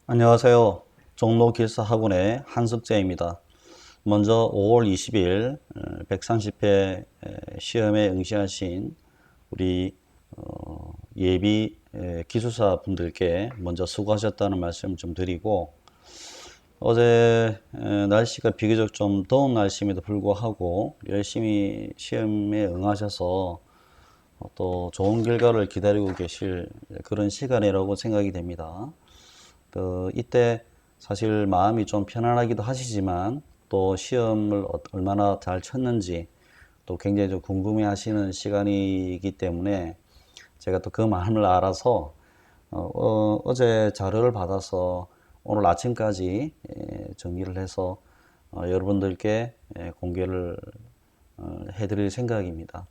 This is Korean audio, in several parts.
안녕하세요. 종로길사학원의 한석재입니다. 먼저 5월 20일 130회 시험에 응시하신 우리 예비 기술사 분들께 먼저 수고하셨다는 말씀 좀 드리고, 어제 날씨가 비교적 좀 더운 날씨임에도 불구하고 열심히 시험에 응하셔서 또 좋은 결과를 기다리고 계실 그런 시간이라고 생각이 됩니다. 이때 사실 마음이 좀 편안하기도 하시지만 또 시험을 얼마나 잘 쳤는지 또 굉장히 좀 궁금해 하시는 시간이기 때문에 제가 또 그 마음을 알아서 제 자료를 받아서 오늘 아침까지 정리를 해서 여러분들께 공개를 해드릴 생각입니다.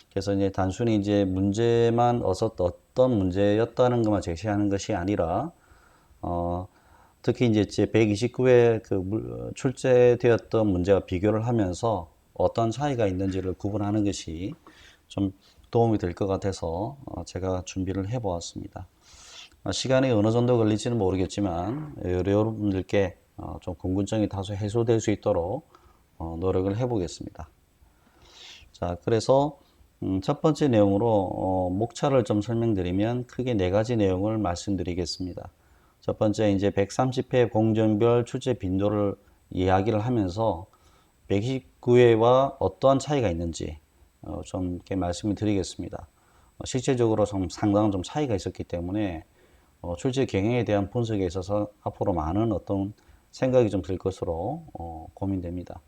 그래서 이제 단순히 이제 문제만 어떤 문제였다는 것만 제시하는 것이 아니라 특히 이제 제 129회 출제되었던 문제와 비교를 하면서 어떤 차이가 있는지를 구분하는 것이 좀 도움이 될 것 같아서 제가 준비를 해 보았습니다. 시간이 어느 정도 걸릴지는 모르겠지만 여러분들께 좀 궁금증이 다소 해소될 수 있도록 노력을 해 보겠습니다. 자, 그래서 첫 번째 내용으로 목차를 좀 설명드리면 크게 네 가지 내용을 말씀드리겠습니다. 첫 번째 이제 130회 공정별 출제 빈도를 이야기를 하면서 129회와 어떠한 차이가 있는지 좀 이렇게 말씀을 드리겠습니다. 실제적으로 좀 상당한 좀 차이가 있었기 때문에 출제 경향에 대한 분석에 있어서 앞으로 많은 어떤 생각이 좀 들 것으로 고민됩니다.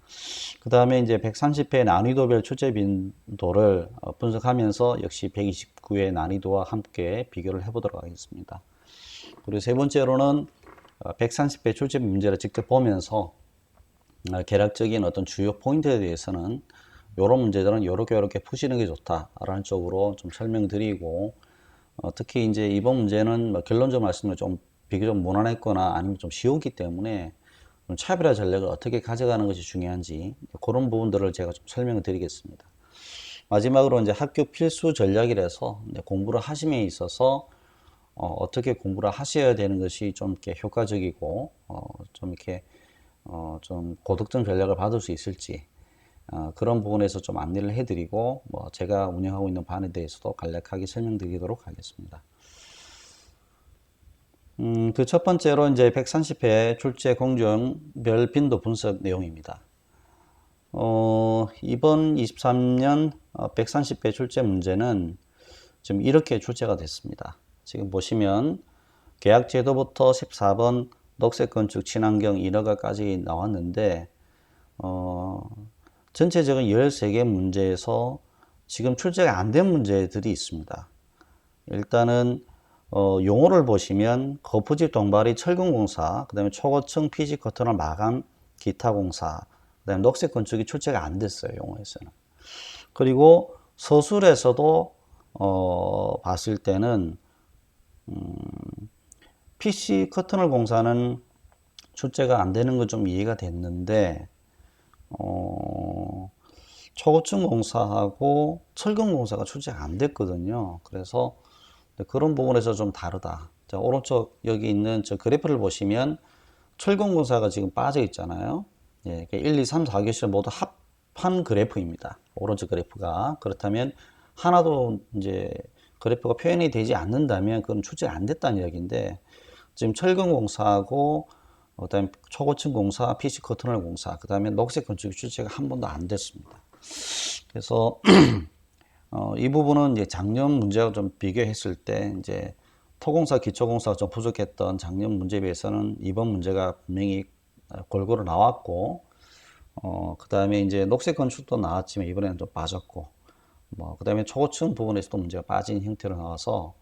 그 다음에 이제 130회 난이도별 출제 빈도를 분석하면서 역시 129회 난이도와 함께 비교를 해보도록 하겠습니다. 그리고 세 번째로는 130회 출제 문제를 직접 보면서 개략적인 어떤 주요 포인트에 대해서는 이런 문제들은 이렇게 푸시는 게 좋다라는 쪽으로 좀 설명드리고, 특히 이제 이번 문제는 결론적으로 말씀을 좀 비교적 무난했거나 아니면 좀 쉬웠기 때문에 좀 차별화 전략을 어떻게 가져가는 것이 중요한지 그런 부분들을 제가 좀 설명을 드리겠습니다. 마지막으로 이제 학교 필수 전략이라서 공부를 하심에 있어서 어떻게 공부를 하셔야 되는 것이 좀 이렇게 효과적이고 좀 이렇게 좀 고득점 전략을 받을 수 있을지 그런 부분에서 좀 안내를 해드리고 제가 운영하고 있는 반에 대해서도 간략하게 설명드리도록 하겠습니다. 그 첫 번째로 이제 130회 출제 공정별 빈도 분석 내용입니다. 이번 23년 130회 출제 문제는 지금 이렇게 출제가 됐습니다. 지금 보시면 계약 제도부터 14번 녹색 건축 친환경 인허가까지 나왔는데 전체적인 13개 문제에서 지금 출제가 안 된 문제들이 있습니다. 일단은 용어를 보시면 거푸집 동바리 철근공사, 그 다음에 초고층 피지 커터널 마감 기타 공사, 그 다음에 녹색 건축이 출제가 안 됐어요. 용어에서는. 그리고 서술에서도 봤을 때는 PC 커터널 공사는 출제가 안 되는 건 좀 이해가 됐는데 초고층 공사하고 철근 공사가 출제가 안 됐거든요. 그래서 그런 부분에서 좀 다르다. 자, 오른쪽 여기 있는 저 그래프를 보시면 철근 공사가 지금 빠져 있잖아요. 예, 1, 2, 3, 4교시 모두 합한 그래프입니다. 오른쪽 그래프가. 그렇다면 하나도 이제 그래프가 표현이 되지 않는다면 그건 출제가 안 됐다는 이야기인데, 지금 철근 공사하고 그다음에 초고층 공사, PC 커터널 공사, 그다음에 녹색 건축 출제가 한 번도 안 됐습니다. 그래서 이 부분은 이제 작년 문제와 좀 비교했을 때 이제 토공사, 기초공사가 좀 부족했던 작년 문제에 비해서는 이번 문제가 분명히 골고루 나왔고, 그 다음에 이제 녹색 건축도 나왔지만 이번에는 좀 빠졌고, 그 다음에 초고층 부분에서도 문제가 빠진 형태로 나와서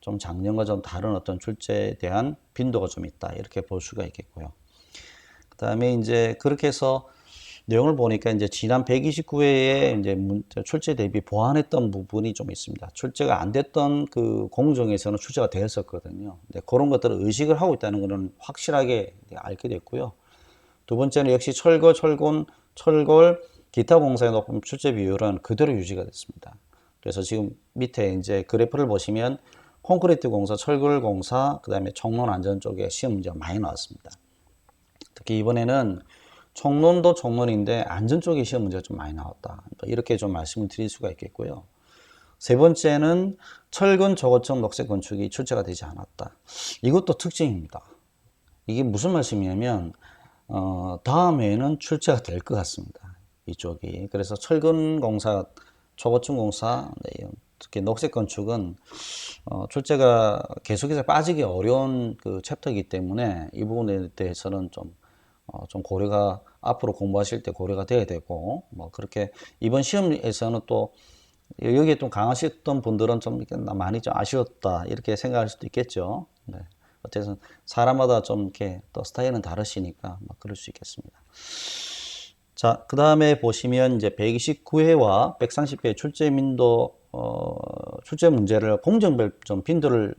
좀 작년과 좀 다른 어떤 출제에 대한 빈도가 좀 있다. 이렇게 볼 수가 있겠고요. 그 다음에 이제 그렇게 해서 내용을 보니까 이제 지난 129회에 이제 출제 대비 보완했던 부분이 좀 있습니다. 출제가 안 됐던 그 공정에서는 출제가 되었었거든요. 그런 것들을 의식을 하고 있다는 것은 확실하게 알게 됐고요. 두 번째는 역시 철거, 철골, 기타 공사의 높은 출제 비율은 그대로 유지가 됐습니다. 그래서 지금 밑에 이제 그래프를 보시면 콘크리트 공사, 철골 공사, 그 다음에 총론 안전 쪽에 시험 문제가 많이 나왔습니다. 특히 이번에는 총론도 총론인데 안전 쪽에 시험 문제가 좀 많이 나왔다. 이렇게 좀 말씀을 드릴 수가 있겠고요. 세 번째는 철근 저고층 녹색 건축이 출제가 되지 않았다. 이것도 특징입니다. 이게 무슨 말씀이냐면 다음에는 출제가 될 것 같습니다. 이쪽이. 그래서 철근 공사, 초고층 공사, 네, 특히 녹색 건축은 출제가 계속해서 빠지기 어려운 그 챕터이기 때문에 이 부분에 대해서는 좀 고려가 앞으로 공부하실 때 고려가 돼야 되고 뭐 그렇게 이번 시험에서는 또 여기에 좀 강하셨던 분들은 좀 많이 좀 아쉬웠다 이렇게 생각할 수도 있겠죠. 네. 어쨌든 사람마다 좀 이렇게 또 스타일은 다르시니까 막 그럴 수 있겠습니다. 자, 그 다음에 보시면 이제 129회와 130회 출제 문제를 공정별 좀 빈도를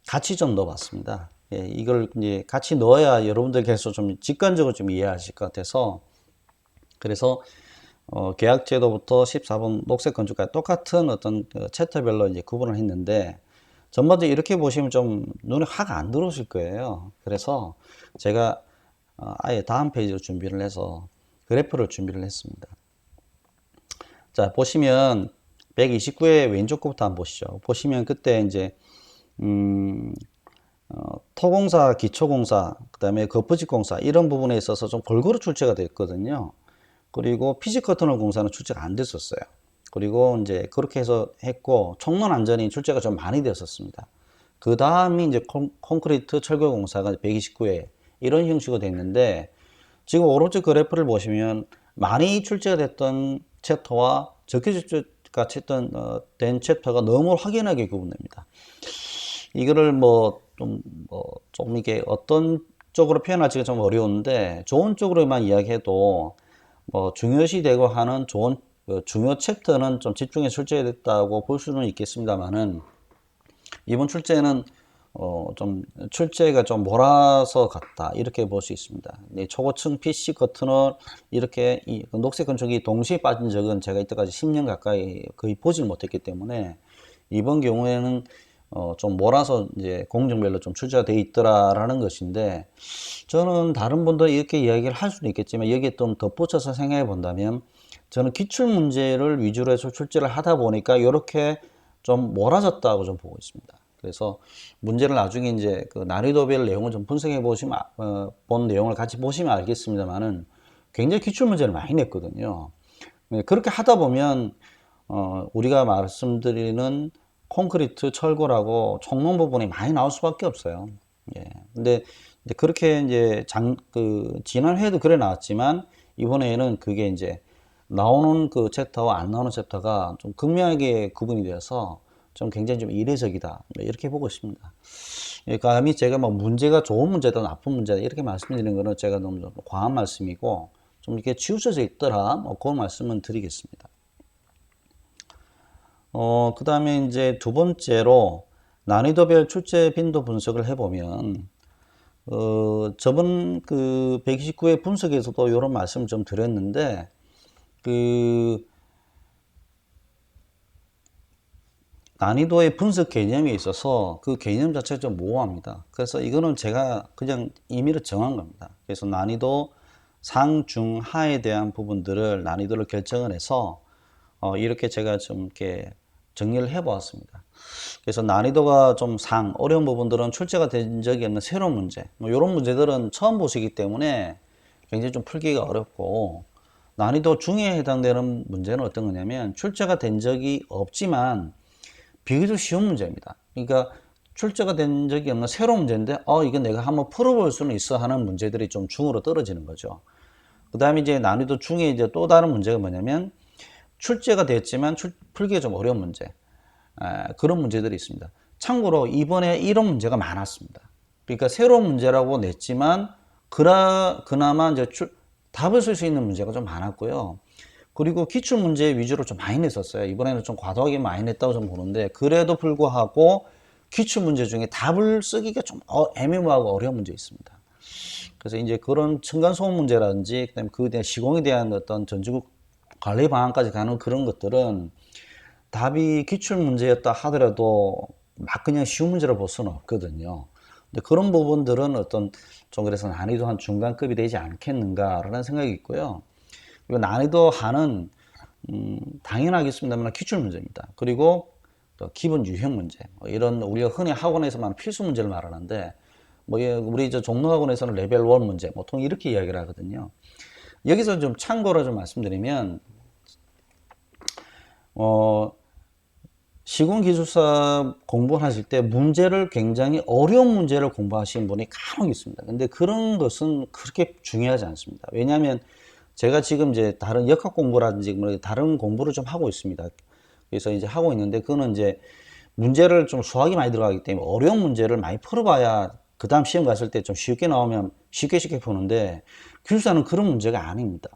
같이 좀 넣어봤습니다. 예, 이걸 이제 같이 넣어야 여러분들께서 좀 직관적으로 좀 이해하실 것 같아서 그래서 계약제도부터 14번 녹색 건축까지 똑같은 어떤 챕터별로 이제 구분을 했는데 전반적으로 이렇게 보시면 좀 눈에 확 안 들어오실 거예요. 그래서 제가 아예 다음 페이지로 준비를 해서 그래프를 준비를 했습니다. 자, 보시면 129의 왼쪽 거부터 한번 보시죠. 보시면 그때 이제 토공사, 기초공사, 그 다음에 거푸집공사 이런 부분에 있어서 좀 골고루 출제가 됐거든요. 그리고 피지커터널 공사는 출제가 안 됐었어요. 그리고 이제 그렇게 해서 했고 총론 안전이 출제가 좀 많이 됐었습니다. 그 다음이 이제 콘크리트 철거 공사가 129회 이런 형식으로 됐는데 지금 오른쪽 그래프를 보시면 많이 출제가 됐던 챕터와 적게 출제가 된 챕터가 너무 확연하게 구분됩니다. 이거를 좀 이게 어떤 쪽으로 표현할지가 좀 어려운데 좋은 쪽으로만 이야기해도 중요시 되고 하는 좋은 중요 챕터는 좀 집중해서 출제됐다고 볼 수는 있겠습니다만은 이번 출제는 좀 출제가 좀 몰아서 갔다 이렇게 볼 수 있습니다. 네, 초고층 PC 커튼을 이렇게 녹색 건축이 동시에 빠진 적은 제가 이때까지 10년 가까이 거의 보질 못했기 때문에 이번 경우에는 좀 몰아서 이제 공정별로 좀 출제가 돼 있더라라는 것인데 저는 다른 분들 이렇게 이야기를 할 수는 있겠지만 여기에 좀 덧붙여서 생각해 본다면 저는 기출 문제를 위주로 해서 출제를 하다 보니까 이렇게 좀 몰아졌다고 좀 보고 있습니다. 그래서 문제를 나중에 이제 그 난이도별 내용을 좀 분석해 보시면 본 내용을 같이 보시면 알겠습니다만은 굉장히 기출 문제를 많이 냈거든요. 그렇게 하다 보면 우리가 말씀드리는 콘크리트, 철골하고 총론 부분이 많이 나올 수밖에 없어요. 예. 근데 그렇게 이제 지난 회에도 그래 나왔지만 이번에는 그게 이제 나오는 그 챕터와 안 나오는 챕터가 좀 극명하게 구분이 되어서 좀 굉장히 좀 이례적이다. 이렇게 보고 있습니다. 감히 제가 뭐 문제가 좋은 문제다, 나쁜 문제다 이렇게 말씀드리는 거는 제가 너무 좀 과한 말씀이고 좀 이렇게 치우쳐져 있더라. 그런 말씀은 드리겠습니다. 그 다음에 이제 두 번째로 난이도별 출제 빈도 분석을 해보면, 저번 그 129회 분석에서도 이런 말씀을 좀 드렸는데, 난이도의 분석 개념에 있어서 그 개념 자체가 좀 모호합니다. 그래서 이거는 제가 그냥 임의로 정한 겁니다. 그래서 난이도 상, 중, 하에 대한 부분들을 난이도를 결정을 해서 이렇게 제가 좀 이렇게 정리를 해 보았습니다. 그래서 난이도가 좀 상, 어려운 부분들은 출제가 된 적이 없는 새로운 문제, 이런 문제들은 처음 보시기 때문에 굉장히 좀 풀기가 어렵고, 난이도 중에 해당되는 문제는 어떤 거냐면 출제가 된 적이 없지만 비교적 쉬운 문제입니다. 그러니까 출제가 된 적이 없는 새로운 문제인데 이거 내가 한번 풀어볼 수는 있어 하는 문제들이 좀 중으로 떨어지는 거죠. 그 다음에 이제 난이도 중에 이제 또 다른 문제가 뭐냐면 출제가 됐지만 풀기가 좀 어려운 문제, 그런 문제들이 있습니다. 참고로 이번에 이런 문제가 많았습니다. 그러니까 새로운 문제라고 냈지만 그나마 이제 답을 쓸 수 있는 문제가 좀 많았고요. 그리고 기출 문제 위주로 좀 많이 냈었어요. 이번에는 좀 과도하게 많이 냈다고 좀 보는데 그래도 불구하고 기출 문제 중에 답을 쓰기가 좀 애매모호하고 어려운 문제 있습니다. 그래서 이제 그런 층간소음 문제라든지 그다음에 그에 대한 시공에 대한 어떤 전지국 관리 방안까지 가는 그런 것들은 답이 기출 문제였다 하더라도 막 그냥 쉬운 문제로 볼 수는 없거든요. 근데 그런 부분들은 어떤 좀 그래서 난이도 한 중간급이 되지 않겠는가라는 생각이 있고요. 그리고 난이도 하는 당연하겠습니다만 기출 문제입니다. 그리고 또 기본 유형 문제, 뭐 이런 우리가 흔히 학원에서만 필수 문제를 말하는데, 뭐 우리 저 종로학원에서는 레벨 1 문제, 보통 이렇게 이야기를 하거든요. 여기서 좀 참고로 좀 말씀드리면, 시공기술사 공부하실 때 문제를 굉장히 어려운 문제를 공부하시는 분이 간혹 있습니다. 근데 그런 것은 그렇게 중요하지 않습니다. 왜냐하면 제가 지금 이제 다른 역학 공부라든지 뭐 다른 공부를 좀 하고 있습니다. 그래서 이제 하고 있는데 그거는 이제 문제를 좀 수학이 많이 들어가기 때문에 어려운 문제를 많이 풀어봐야 그 다음 시험 갔을 때 좀 쉽게 나오면 쉽게 푸는데 기술사는 그런 문제가 아닙니다.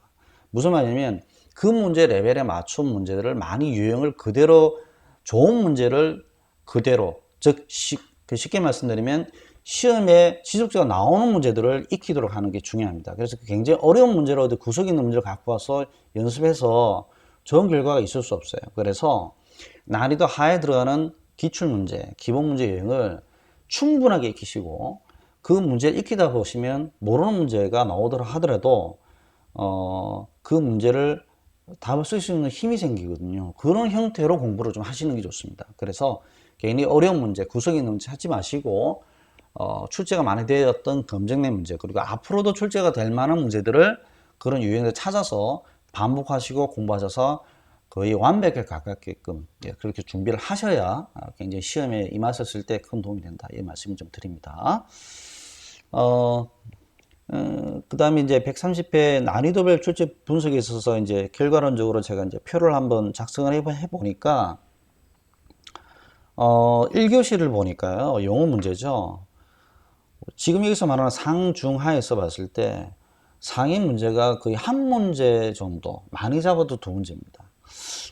무슨 말이냐면 그 문제 레벨에 맞춘 문제들을 많이 유형을 그대로 좋은 문제를 그대로 즉 쉽게 말씀드리면 시험에 지속적으로 나오는 문제들을 익히도록 하는 게 중요합니다. 그래서 굉장히 어려운 문제로 구석 있는 문제를 갖고 와서 연습해서 좋은 결과가 있을 수 없어요. 그래서 난이도 하에 들어가는 기출문제, 기본문제 유형을 충분하게 익히시고 그 문제를 익히다 보시면 모르는 문제가 나오더라 하더라도 그 문제를 답을 쓸 수 있는 힘이 생기거든요. 그런 형태로 공부를 좀 하시는 게 좋습니다. 그래서 괜히 어려운 문제, 구석 있는 문제 하지 마시고 출제가 많이 되었던 검증내 문제 그리고 앞으로도 출제가 될 만한 문제들을 그런 유형을 찾아서 반복하시고 공부하셔서 거의 완벽에 가깝게끔 그렇게 준비를 하셔야 굉장히 시험에 임하셨을 때 큰 도움이 된다. 이 말씀을 좀 드립니다. 그 다음에 이제 130회 난이도별 출제 분석에 있어서 이제 결과론적으로 제가 이제 표를 한번 작성을 해보니까 1교시를 보니까요. 영어 문제죠. 지금 여기서 말하는 상중하에서 봤을 때 상위 문제가 거의 한 문제 정도, 많이 잡아도 두 문제입니다.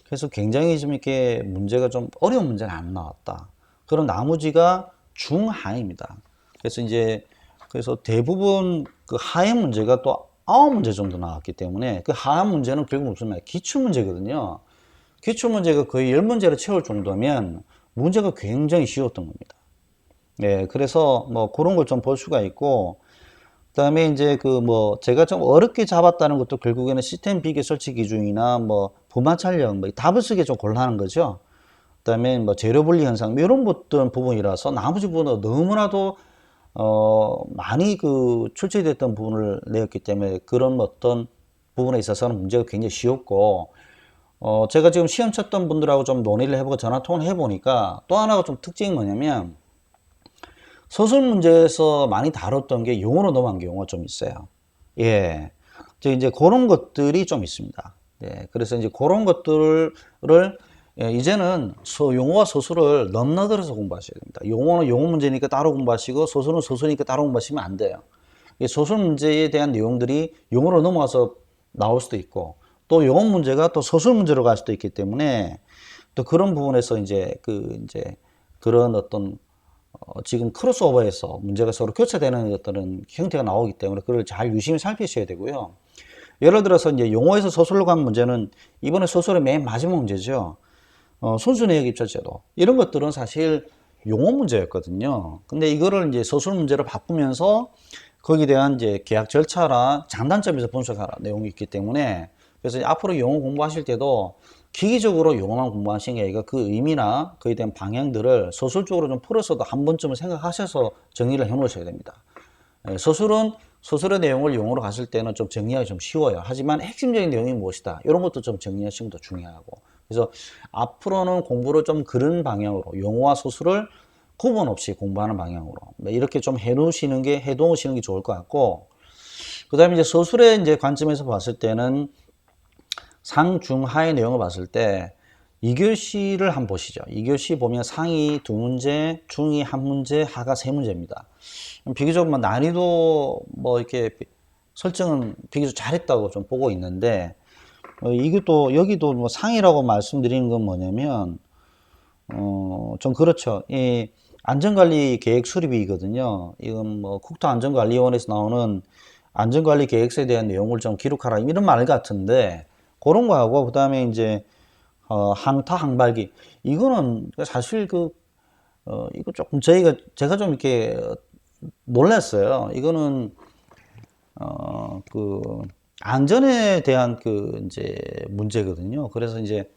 그래서 굉장히 좀 이렇게 문제가 좀 어려운 문제가 안 나왔다. 그럼 나머지가 중하입니다. 그래서 대부분 그 하의 문제가 또 9문제 정도 나왔기 때문에 그 하의 문제는 결국 무슨 말이에요? 기출 문제거든요. 기출 문제가 거의 10문제를 채울 정도면 문제가 굉장히 쉬웠던 겁니다. 네, 그래서 뭐 그런 걸 좀 볼 수가 있고, 그다음에 이제 그 뭐 제가 좀 어렵게 잡았다는 것도 결국에는 시스템 비교 설치 기준이나 뭐 분만 촬영, 뭐 답을 쓰기 좀 곤란한 거죠. 그다음에 뭐 재료 분리 현상 뭐 이런 것들 부분이라서 나머지 부분은 너무나도 많이 그 출제됐던 부분을 내었기 때문에 그런 어떤 부분에 있어서는 문제가 굉장히 쉬웠고, 제가 지금 시험 쳤던 분들하고 좀 논의를 해보고 전화 통화를 해보니까 또 하나가 좀 특징이 뭐냐면 서술 문제에서 많이 다뤘던 게 용어로 넘어간 경우가 좀 있어요. 예. 이제 그런 것들이 좀 있습니다. 예. 그래서 이제 그런 것들을 이제는 용어와 서술을 넘나들어서 공부하셔야 됩니다. 용어는 용어 문제니까 따로 공부하시고 서술은 서술이니까 따로 공부하시면 안 돼요. 서술 문제에 대한 내용들이 용어로 넘어가서 나올 수도 있고 또 용어 문제가 또 서술 문제로 갈 수도 있기 때문에 또 그런 부분에서 이제 그런 어떤 지금 크로스오버에서 문제가 서로 교차되는 어떤 형태가 나오기 때문에 그걸 잘 유심히 살피셔야 되고요. 예를 들어서 이제 용어에서 서술로 간 문제는 이번에 서술의 맨 마지막 문제죠. 순수 내역 입찰제도 이런 것들은 사실 용어 문제였거든요. 근데 이거를 이제 서술 문제로 바꾸면서 거기에 대한 이제 계약 절차나 장단점에서 분석하라 내용이 있기 때문에 그래서 앞으로 영어 공부하실 때도 기기적으로 영어만 공부하시는 게 아니라 그 의미나 그에 대한 방향들을 서술적으로 좀 풀어서도 한 번쯤은 생각하셔서 정리를 해 놓으셔야 됩니다. 서술의 내용을 영어로 갔을 때는 좀 정리하기 좀 쉬워요. 하지만 핵심적인 내용이 무엇이다 이런 것도 좀 정리하시는 것도 중요하고 그래서 앞으로는 공부를 좀 그런 방향으로 영어와 서술을 구분 없이 공부하는 방향으로 이렇게 좀 해놓으시는 게 좋을 것 같고 그 다음에 이제 서술의 이제 관점에서 봤을 때는 상, 중, 하의 내용을 봤을 때 2교시를 한번 보시죠. 2교시 보면 상이 2문제, 중이 1문제, 하가 3문제입니다. 비교적 뭐 난이도 뭐 이렇게 설정은 비교적 잘했다고 좀 보고 있는데 이것도 여기도 뭐 상이라고 말씀드리는 건 뭐냐면 좀 그렇죠. 이 안전관리 계획 수립이거든요. 이건 뭐 국토안전관리원에서 나오는 안전관리 계획서에 대한 내용을 좀 기록하라 이런 말 같은데 그런 거하고 그다음에 이제 항타 항발기 이거는 사실 그 이거 조금 제가 좀 이렇게 놀랐어요. 이거는, 그, 안전에 대한 그, 이제, 문제거든요. 그래서 이제,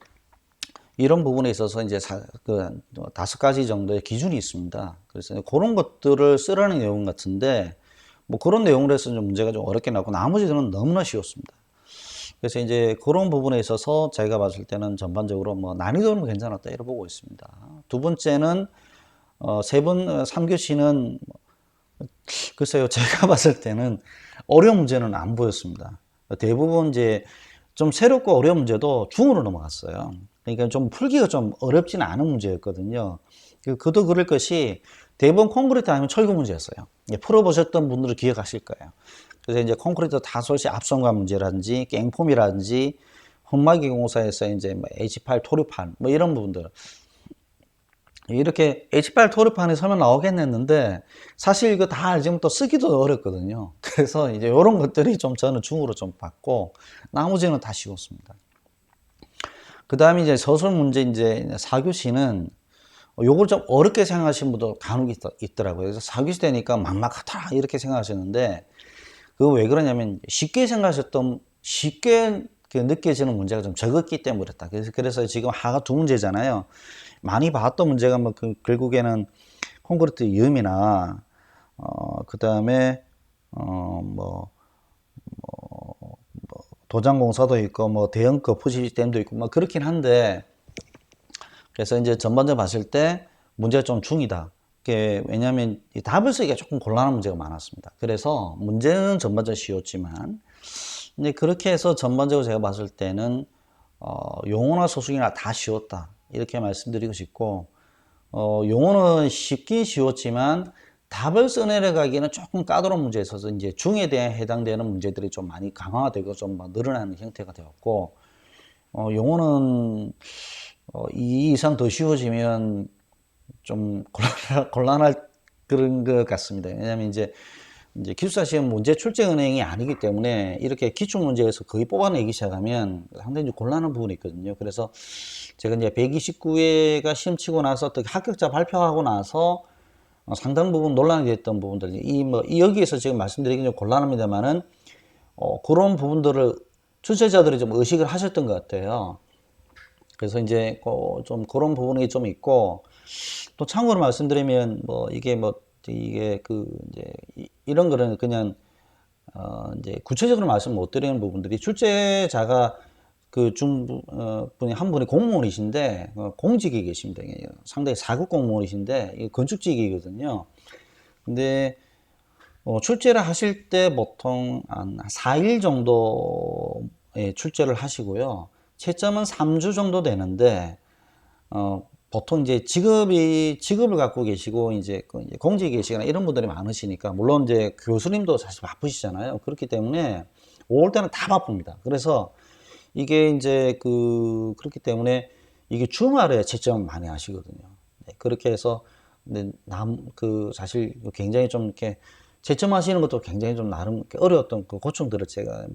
이런 부분에 있어서 이제 그 5가지 정도의 기준이 있습니다. 그래서 그런 것들을 쓰라는 내용 같은데, 뭐 그런 내용으로 해서 좀 문제가 좀 어렵게 나왔고, 나머지들은 너무나 쉬웠습니다. 그래서 이제 그런 부분에 있어서 제가 봤을 때는 전반적으로 뭐 난이도는 괜찮았다 이렇게 보고 있습니다. 두 번째는 세 번 3교시는 글쎄요, 제가 봤을 때는 어려운 문제는 안 보였습니다. 대부분 이제 좀 새롭고 어려운 문제도 중으로 넘어갔어요. 그러니까 좀 풀기가 좀 어렵지는 않은 문제였거든요. 그도 그럴 것이 대부분 콘크리트 아니면 철거 문제였어요. 풀어보셨던 분들은 기억하실 거예요. 그래서 이제 콘크리트 다솔시 압성과 문제라든지 깽폼이라든지 흙막이 공사에서 이제 뭐 H8 토류판 뭐 이런 부분들 이렇게 H8 토르판이 설명 나오겠는데 사실 이거 다 알지만 또 쓰기도 어렵거든요. 그래서 이제 이런 것들이 좀 저는 중으로 좀 봤고 나머지는 다 쉬웠습니다. 그 다음에 이제 서술 문제 이제 4교시는 요걸 좀 어렵게 생각하시는 분도 간혹 있더라고요. 그래서 4교시 되니까 막막하다 이렇게 생각하셨는데 그거 왜 그러냐면 쉽게 생각하셨던 쉽게 느껴지는 문제가 좀 적었기 때문에 그렇다. 그래서 지금 하가 2문제잖아요. 많이 봤던 문제가 뭐 결국에는 콘크리트 이음이나 그 다음에 뭐 도장 공사도 있고 뭐 대형급 푸시댐도 있고 뭐 그렇긴 한데 그래서 이제 전반적으로 봤을 때 문제가 좀 중이다. 왜냐하면 이 답을 쓰기가 조금 곤란한 문제가 많았습니다. 그래서 문제는 전반적으로 쉬웠지만 근데 그렇게 해서 전반적으로 제가 봤을 때는 용어나 소수기나 다 쉬웠다 이렇게 말씀드리고 싶고 용어는 쉽긴 쉬웠지만 답을 써내려가기에는 조금 까다로운 문제에 있어서 이제 중에 대해 해당되는 문제들이 좀 많이 강화되고 좀 늘어나는 형태가 되었고 용어는 2 이상 더 쉬워지면 좀 곤란할 그런 것 같습니다. 왜냐하면 이제 기숙사 시험 문제 출제 은행이 아니기 때문에 이렇게 기출 문제에서 거의 뽑아내기 시작하면 상당히 곤란한 부분이 있거든요. 그래서 제가 이제 129회가 시험 치고 나서 또 합격자 발표하고 나서 상당 부분 논란이 됐던 부분들, 여기에서 지금 말씀드리기 좀 곤란합니다만은, 그런 부분들을 출제자들이 좀 의식을 하셨던 것 같아요. 그래서 이제 좀 그런 부분이 좀 있고, 또 참고로 말씀드리면, 이게 이제, 이런 거는 그냥, 이제 구체적으로 말씀 못 드리는 부분들이 출제자가 분이 한 분이 공무원이신데 공직에 계십니다. 상당히 4급 공무원이신데 건축직이거든요. 근데 출제를 하실 때 보통 한 4일 정도에 출제를 하시고요. 채점은 3주 정도 되는데 보통 이제 직업을 갖고 계시고 이제 공직에 계시거나 이런 분들이 많으시니까 물론 이제 교수님도 사실 바쁘시잖아요. 그렇기 때문에 5월 때는 다 바쁩니다. 그래서 이게 이제 그렇기 때문에 이게 주말에 채점을 많이 하시거든요. 네, 그렇게 해서 근데 사실 굉장히 좀 이렇게 채점하시는 것도 굉장히 좀 나름 어려웠던 그 고충들을 제가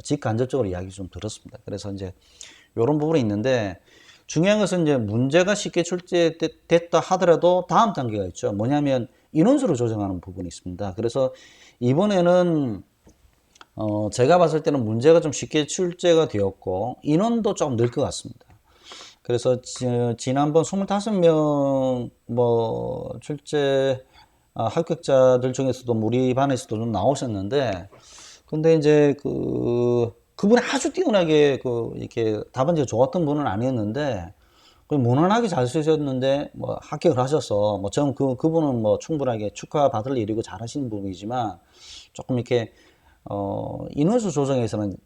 직간접적으로 이야기 좀 들었습니다. 그래서 이제 이런 부분이 있는데 중요한 것은 이제 문제가 쉽게 출제됐다 하더라도 다음 단계가 있죠. 뭐냐면 인원수를 조정하는 부분이 있습니다. 그래서 이번에는 제가 봤을 때는 문제가 좀 쉽게 출제가 되었고 인원도 좀 늘 것 같습니다. 그래서 지난번 25명 출제 합격자들 중에서도 우리 반에서도 좀 나오셨는데 근데 이제 그분이 아주 뛰어나게 이렇게 답안지가 좋았던 분은 아니었는데 무난하게 잘 쓰셨는데 합격을 하셔서 저는 그분은 충분하게 축하받을 일이고 잘하시는 분이지만 조금 이렇게 인원수 조정에서는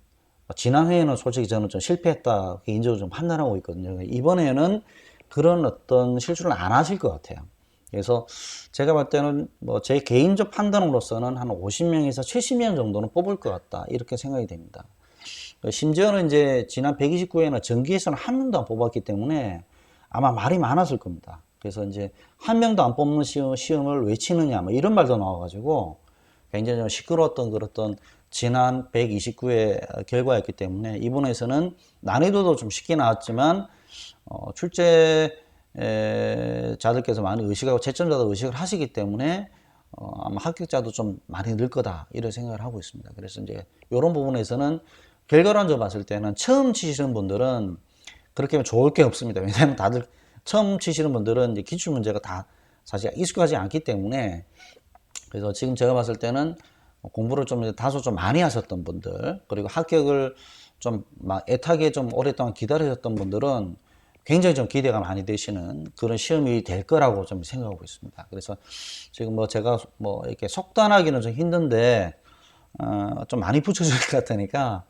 지난 회에는 솔직히 저는 좀 실패했다 개인적으로 좀 판단하고 있거든요. 이번에는 그런 어떤 실수를 안 하실 것 같아요. 그래서 제가 볼 때는 제 개인적 판단으로서는 한 50명에서 70명 정도는 뽑을 것 같다 이렇게 생각이 됩니다. 심지어는 이제 지난 129회는 정기에서는 한 명도 안 뽑았기 때문에 아마 말이 많았을 겁니다. 그래서 이제 한 명도 안 뽑는 시험을 왜 치느냐 이런 말도 나와가지고 굉장히 좀 시끄러웠던 그랬던 지난 129회 결과였기 때문에 이번에서는 난이도도 좀 쉽게 나왔지만 출제 자들께서 많이 의식하고 채점자도 의식을 하시기 때문에 아마 합격자도 좀 많이 늘 거다 이런 생각을 하고 있습니다. 그래서 이제 이런 부분에서는 결과론적으로 봤을 때는 처음 치시는 분들은 그렇게 하면 좋을 게 없습니다. 왜냐하면 다들 처음 치시는 분들은 이제 기출 문제가 다 사실 익숙하지 않기 때문에, 그래서 지금 제가 봤을 때는 공부를 좀 다소 좀 많이 하셨던 분들, 그리고 합격을 좀 애타게 좀 오랫동안 기다리셨던 분들은 굉장히 좀 기대가 많이 되시는 그런 시험이 될 거라고 좀 생각하고 있습니다. 그래서 지금 뭐 제가 뭐 이렇게 속단하기는 좀 힘든데 좀 많이 붙여줄 것 같으니까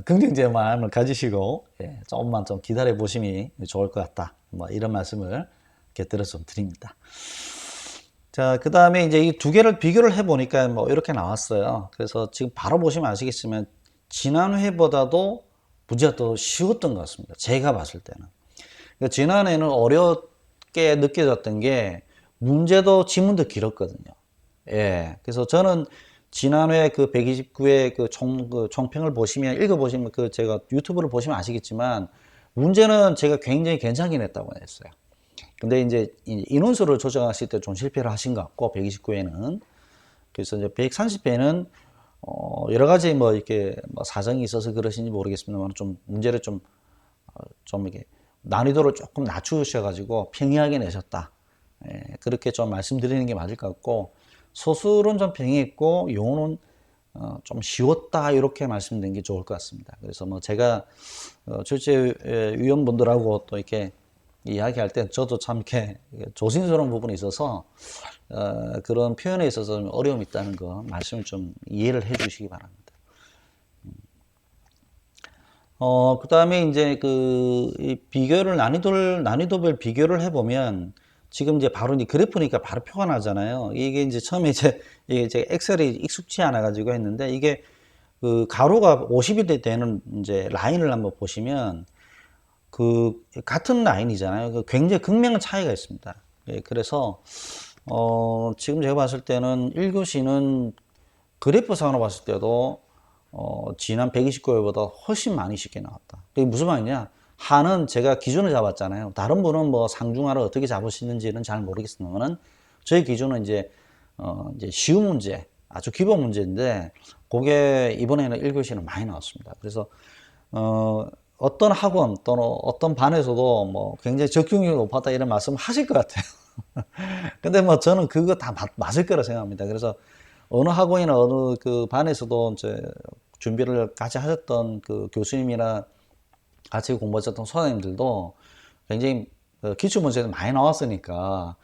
긍정적인 마음을 가지시고 조금만 좀 기다려 보심이 좋을 것 같다. 뭐 이런 말씀을 곁들여서 좀 드립니다. 자, 그 다음에 이제 이 두 개를 비교를 해 보니까 뭐 이렇게 나왔어요. 그래서 지금 바로 보시면 아시겠지만 지난 회보다도 문제가 더 쉬웠던 것 같습니다. 제가 봤을 때는. 그러니까 지난해는 어렵게 느껴졌던 게 문제도 지문도 길었거든요. 예. 그래서 저는 지난해 그 129회 그 총평을 보시면, 읽어보시면 제가 유튜브를 보시면 아시겠지만 문제는 제가 굉장히 괜찮게 냈다고 했어요. 근데 이제 인원수를 조정하실 때 좀 실패를 하신 것 같고, 129회는. 그래서 이제 130회는 여러 가지 뭐 이렇게 뭐 사정이 있어서 그러신지 모르겠습니다만 좀 문제를 좀 이렇게 난이도를 조금 낮추셔가지고 평이하게 내셨다. 예, 그렇게 좀 말씀드리는 게 맞을 것 같고, 소술은 좀 평이했고 용어는 좀 쉬웠다 이렇게 말씀드리는 게 좋을 것 같습니다. 그래서 뭐 제가 출제위원분들하고 또 이렇게 이야기할 때 저도 참 이렇게 조심스러운 부분이 있어서 그런 표현에 있어서 좀 어려움이 있다는 거 말씀을 좀 이해를 해 주시기 바랍니다. 그 다음에 이제 이 비교를 난이도별 비교를 해보면 지금 이제 바로 이 그래프니까 바로 표가 나잖아요. 이게 이제 처음에 이게 엑셀이 익숙치 않아 가지고 했는데, 이게 그 가로가 50이 되는 이제 라인을 한번 보시면 같은 라인이잖아요. 굉장히 극명한 차이가 있습니다. 예, 그래서 지금 제가 봤을 때는 1교시는 그래프상으로 봤을 때도 지난 129회보다 훨씬 많이 쉽게 나왔다. 그게 무슨 말이냐? 하는 제가 기준을 잡았잖아요. 다른 분은 뭐 상중하를 어떻게 잡으시는지는 잘 모르겠습니다만은 저희 기준은 이제 쉬운 문제, 아주 기본 문제인데 그게 이번에는 1교시는 많이 나왔습니다. 그래서 어떤 학원 또는 어떤 반에서도 뭐 굉장히 적중률이 높았다 이런 말씀 하실 것 같아요. 근데 뭐 저는 그거 다 맞을 거라 생각합니다. 그래서 어느 학원이나 어느 그 반에서도 이제 준비를 같이 하셨던 그 교수님이나 같이 공부하셨던 선생님들도 굉장히 기출 문제가 많이 나왔으니까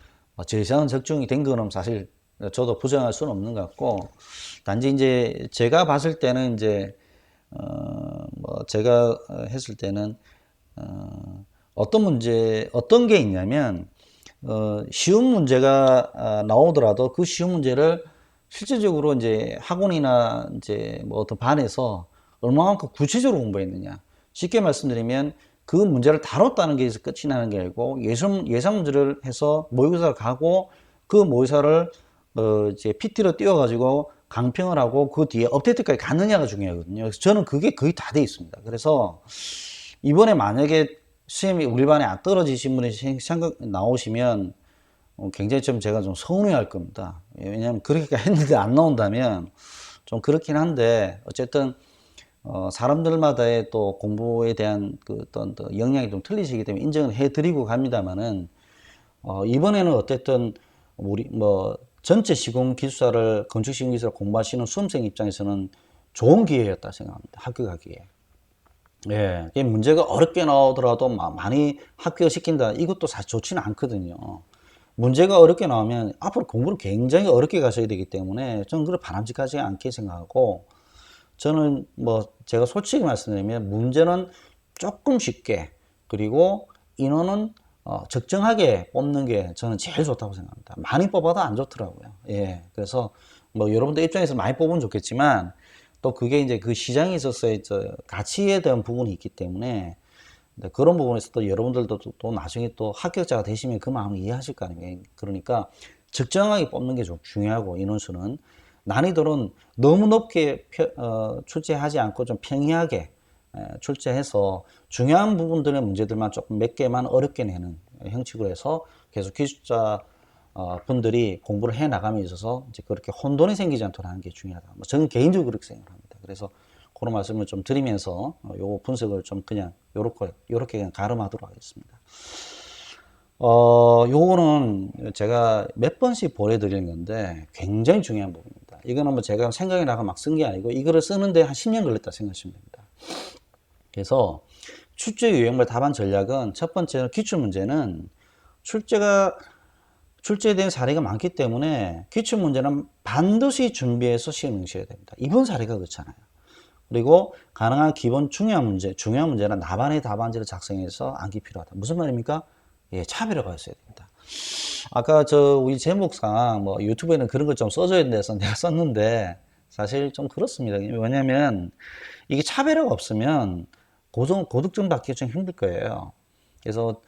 제 이상은 적중이 된 거는 사실 저도 부정할 수는 없는 것 같고, 단지 이제 제가 봤을 때는 이제 뭐 제가 했을 때는 어떤 게 있냐면 쉬운 문제가 나오더라도 그 쉬운 문제를 실질적으로 이제 학원이나 이제 뭐 어떤 반에서 얼마만큼 구체적으로 공부했느냐. 쉽게 말씀드리면 그 문제를 다뤘다는 게 있어 끝이 나는 게 아니고 예상 문제를 해서 모의고사를 가고 그 모의사를 이제 PT로 띄워가지고 강평을 하고 그 뒤에 업데이트까지 갔느냐가 중요하거든요. 그래서 저는 그게 거의 다 돼 있습니다. 그래서 이번에 만약에 시험이 우리 반에 안 떨어지신 분이 생각 나오시면 굉장히 좀 제가 좀 서운해 할 겁니다. 왜냐하면 그렇게 했는데 안 나온다면 좀 그렇긴 한데, 어쨌든 사람들마다의 또 공부에 대한 그 어떤 역량이 좀 틀리시기 때문에 인정을 해드리고 갑니다만은 이번에는 어쨌든 우리 뭐 전체 시공기술사를 건축시공기술을 공부하시는 수험생 입장에서는 좋은 기회였다 생각합니다. 합격하기에. 예, 이게 문제가 어렵게 나오더라도 많이 합격시킨다. 이것도 사실 좋지는 않거든요. 문제가 어렵게 나오면 앞으로 공부를 굉장히 어렵게 가셔야 되기 때문에 저는 그걸 바람직하지 않게 생각하고, 저는 뭐 제가 솔직히 말씀드리면 문제는 조금 쉽게, 그리고 인원은 적정하게 뽑는 게 저는 제일 좋다고 생각합니다. 많이 뽑아도 안 좋더라고요. 예, 그래서 뭐 여러분들 입장에서 많이 뽑으면 좋겠지만 또 그게 이제 그 시장에 있어서의 가치에 대한 부분이 있기 때문에 그런 부분에서 또 여러분들도 또 나중에 또 합격자가 되시면 그 마음을 이해하실 거 아니에요. 그러니까 적정하게 뽑는 게 좀 중요하고, 인원수는 난이도는 너무 높게 출제하지 않고 좀 평이하게 출제해서 중요한 부분들의 문제들만 조금 몇 개만 어렵게 내는 형식으로 해서 계속 기술자 분들이 공부를 해 나감에 있어서 이제 그렇게 혼돈이 생기지 않도록 하는 게 중요하다. 뭐 저는 개인적으로 그렇게 생각합니다. 그래서 그런 말씀을 좀 드리면서 요 분석을 좀 그냥 요렇게 그냥 가름하도록 하겠습니다. 요거는 제가 몇 번씩 보내드리는 건데 굉장히 중요한 부분입니다. 이거는 뭐 제가 생각이 나서 막 쓴 게 아니고 이거를 쓰는데 한 10년 걸렸다 생각하시면 됩니다. 그래서 출제 유형별 답안 전략은 첫 번째는 기출문제는 출제에 대한 사례가 많기 때문에 기출문제는 반드시 준비해서 시험 응시해야 됩니다. 이번 사례가 그렇잖아요. 그리고 가능한 기본 중요한 문제는 나반의 답안지를 작성해서 암기 필요하다. 무슨 말입니까? 예, 차별화가 있어야 됩니다. 아까 우리 제목상 뭐 유튜브에는 그런 걸 좀 써줘야 돼서 내가 썼는데 사실 좀 그렇습니다. 왜냐면 이게 차별화가 없으면 고득점 받기 좀 힘들 거예요. 그래서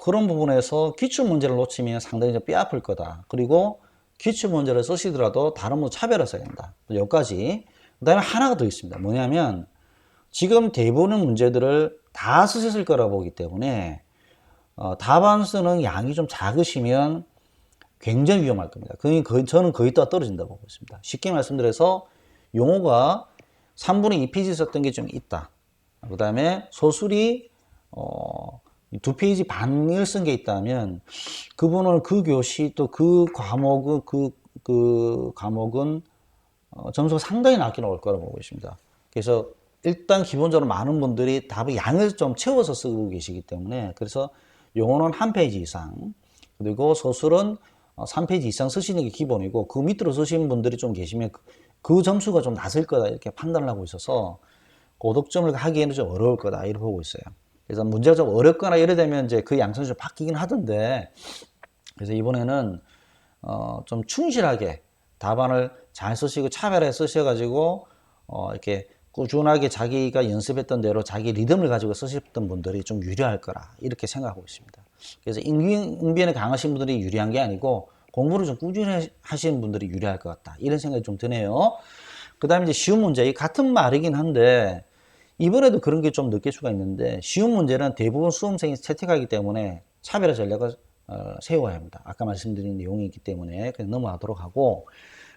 그런 부분에서 기출문제를 놓치면 상당히 좀 뼈아플 거다. 그리고 기출문제를 쓰시더라도 다른 문 차별화 써야 된다. 여기까지. 그 다음에 하나가 더 있습니다. 뭐냐면 지금 대부분의 문제들을 다 쓰셨을 거라고 보기 때문에 답안 쓰는 양이 좀 작으시면 굉장히 위험할 겁니다. 저는 거의 다 떨어진다고 보고 있습니다. 쉽게 말씀드려서 용어가 3분의 2 페이지 썼던 게 좀 있다. 그 다음에 소술이 2페이지 반을 쓴 게 있다면 그분은 그 교시 또 그 과목은 그 과목은 점수가 상당히 낮게 나올 거라고 보고 있습니다. 그래서 일단 기본적으로 많은 분들이 답의 양을 좀 채워서 쓰고 계시기 때문에 그래서 용어는 1페이지 이상 그리고 소술은 3페이지 이상 쓰시는 게 기본이고 그 밑으로 쓰시는 분들이 좀 계시면 그 점수가 좀 낮을 거다 이렇게 판단을 하고 있어서 고득점을 하기에는 좀 어려울 거다 이렇게 보고 있어요. 그래서 문제가 좀 어렵거나 이래 되면 이제 그 양성이 좀 바뀌긴 하던데 그래서 이번에는 좀 충실하게 답안을 잘 쓰시고 차별해 쓰셔가지고 이렇게 꾸준하게 자기가 연습했던 대로 자기 리듬을 가지고 쓰셨던 분들이 좀 유리할 거라 이렇게 생각하고 있습니다. 그래서 응변에 강하신 분들이 유리한 게 아니고 공부를 좀 꾸준히 하시는 분들이 유리할 것 같다 이런 생각이 좀 드네요. 그 다음에 이제 쉬운 문제, 같은 말이긴 한데 이번에도 그런 게 좀 느낄 수가 있는데 쉬운 문제는 대부분 수험생이 채택하기 때문에 차별화 전략을 세워야 합니다. 아까 말씀드린 내용이 있기 때문에 그냥 넘어가도록 하고